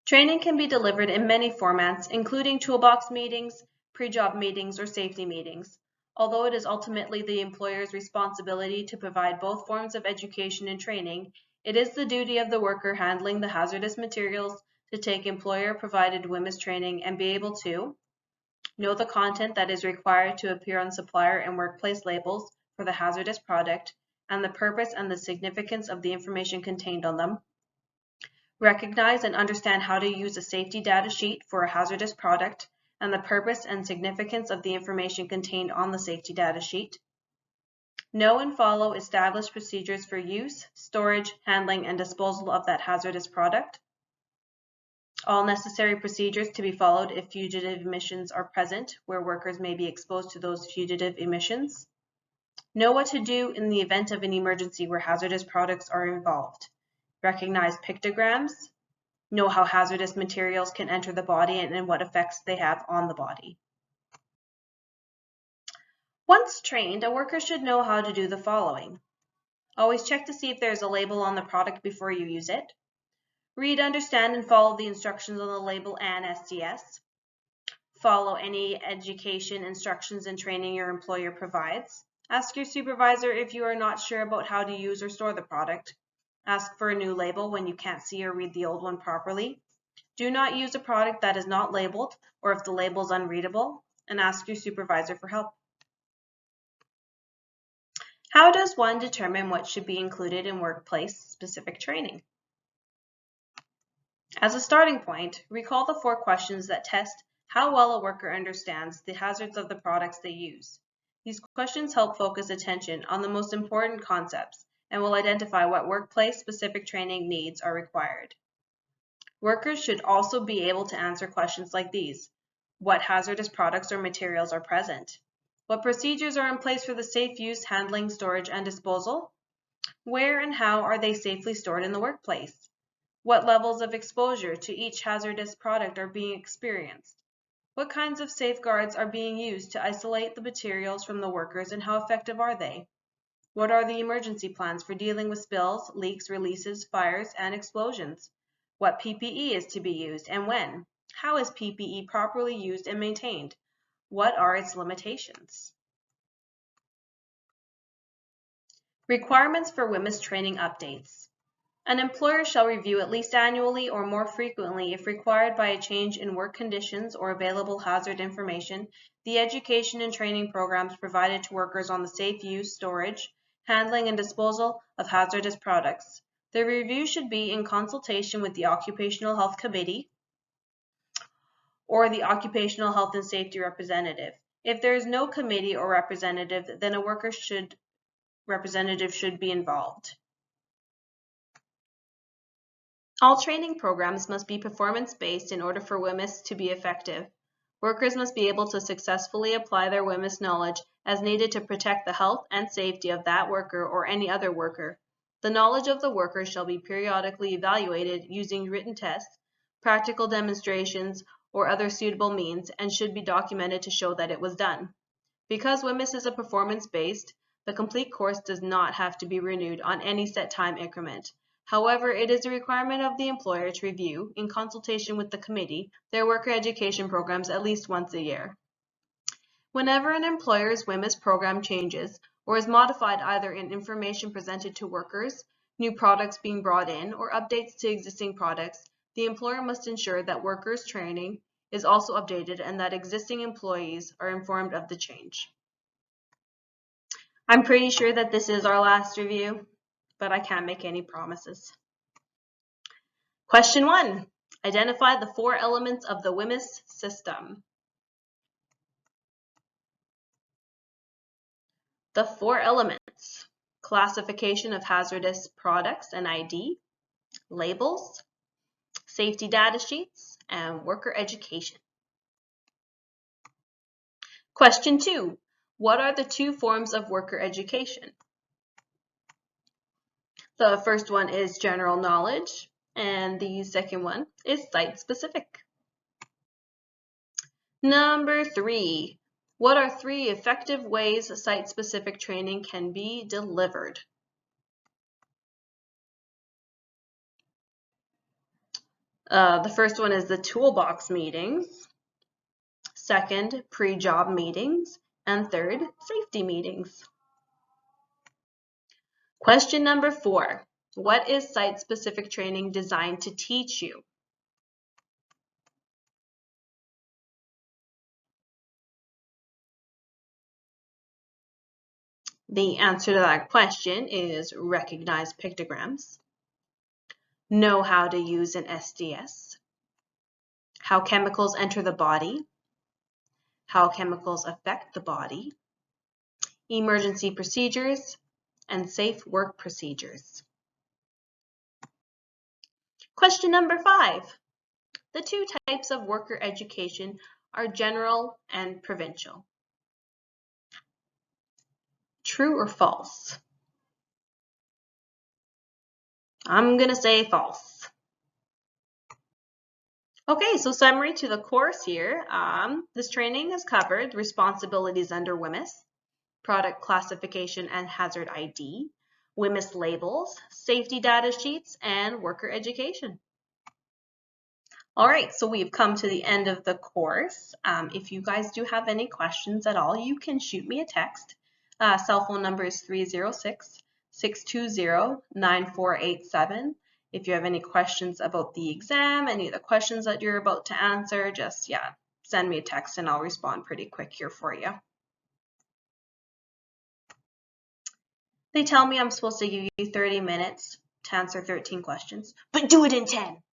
Training can be delivered in many formats, including toolbox meetings, pre-job meetings, or safety meetings. Although it is ultimately the employer's responsibility to provide both forms of education and training, it is the duty of the worker handling the hazardous materials to take employer-provided WHMIS training and be able to know the content that is required to appear on supplier and workplace labels for the hazardous product and the purpose and the significance of the information contained on them. Recognize and understand how to use a safety data sheet for a hazardous product and the purpose and significance of the information contained on the safety data sheet. Know and follow established procedures for use, storage, handling, and disposal of that hazardous product. All necessary procedures to be followed if fugitive emissions are present, where workers may be exposed to those fugitive emissions. Know what to do in the event of an emergency where hazardous products are involved. Recognize pictograms. Know how hazardous materials can enter the body and what effects they have on the body. Once trained, a worker should know how to do the following. Always check to see if there is a label on the product before you use it. Read, understand, and follow the instructions on the label and SDS. Follow any education, instructions, and training your employer provides. Ask your supervisor if you are not sure about how to use or store the product. Ask for a new label when you can't see or read the old one properly. Do not use a product that is not labeled or if the label is unreadable, and ask your supervisor for help. How does one determine what should be included in workplace-specific training? As a starting point, recall the 4 questions that test how well a worker understands the hazards of the products they use. These questions help focus attention on the most important concepts and will identify what workplace-specific training needs are required. Workers should also be able to answer questions like these. What hazardous products or materials are present? What procedures are in place for the safe use, handling, storage, and disposal? Where and how are they safely stored in the workplace? What levels of exposure to each hazardous product are being experienced? What kinds of safeguards are being used to isolate the materials from the workers and how effective are they? What are the emergency plans for dealing with spills, leaks, releases, fires, and explosions? What PPE is to be used and when? How is PPE properly used and maintained? What are its limitations? Requirements for WHMIS training updates. An employer shall review at least annually or more frequently if required by a change in work conditions or available hazard information, the education and training programs provided to workers on the safe use, storage, handling, and disposal of hazardous products. The review should be in consultation with the Occupational Health Committee or the Occupational Health and Safety representative. If there is no committee or representative, then a representative should be involved. All training programs must be performance-based in order for WHMIS to be effective. Workers must be able to successfully apply their WHMIS knowledge as needed to protect the health and safety of that worker or any other worker. The knowledge of the worker shall be periodically evaluated using written tests, practical demonstrations, or other suitable means, and should be documented to show that it was done. Because WHMIS is a performance-based, the complete course does not have to be renewed on any set time increment. However, it is a requirement of the employer to review, in consultation with the committee, their worker education programs at least once a year. Whenever an employer's WHMIS program changes or is modified either in information presented to workers, new products being brought in, or updates to existing products, the employer must ensure that workers' training is also updated and that existing employees are informed of the change. I'm pretty sure that this is our last review, but I can't make any promises. Question 1. Identify the 4 elements of the WHMIS system. The 4 elements: classification of hazardous products and ID, labels, safety data sheets, and worker education. Question 2. What are the 2 forms of worker education? The first one is general knowledge, and the second one is site-specific. Number 3. What are 3 effective ways site-specific training can be delivered? The first one is the toolbox meetings. Second, pre-job meetings. And third, safety meetings. Question number 4. What is site-specific training designed to teach you? The answer to that question is recognize pictograms, know how to use an SDS, how chemicals enter the body, how chemicals affect the body, emergency procedures, and safe work procedures. Question number 5. The 2 types of worker education are general and provincial. True or false? I'm going to say false. Okay, so summary to the course here. This training has covered responsibilities under WHMIS, product classification and hazard ID, WHMIS labels, safety data sheets, and worker education. All right, so we've come to the end of the course. If you guys do have any questions at all, you can shoot me a text. Cell phone number is 306-620-9487. If you have any questions about the exam, any of the questions that you're about to answer, just, send me a text and I'll respond pretty quick here for you. They tell me I'm supposed to give you 30 minutes to answer 13 questions, but do it in 10.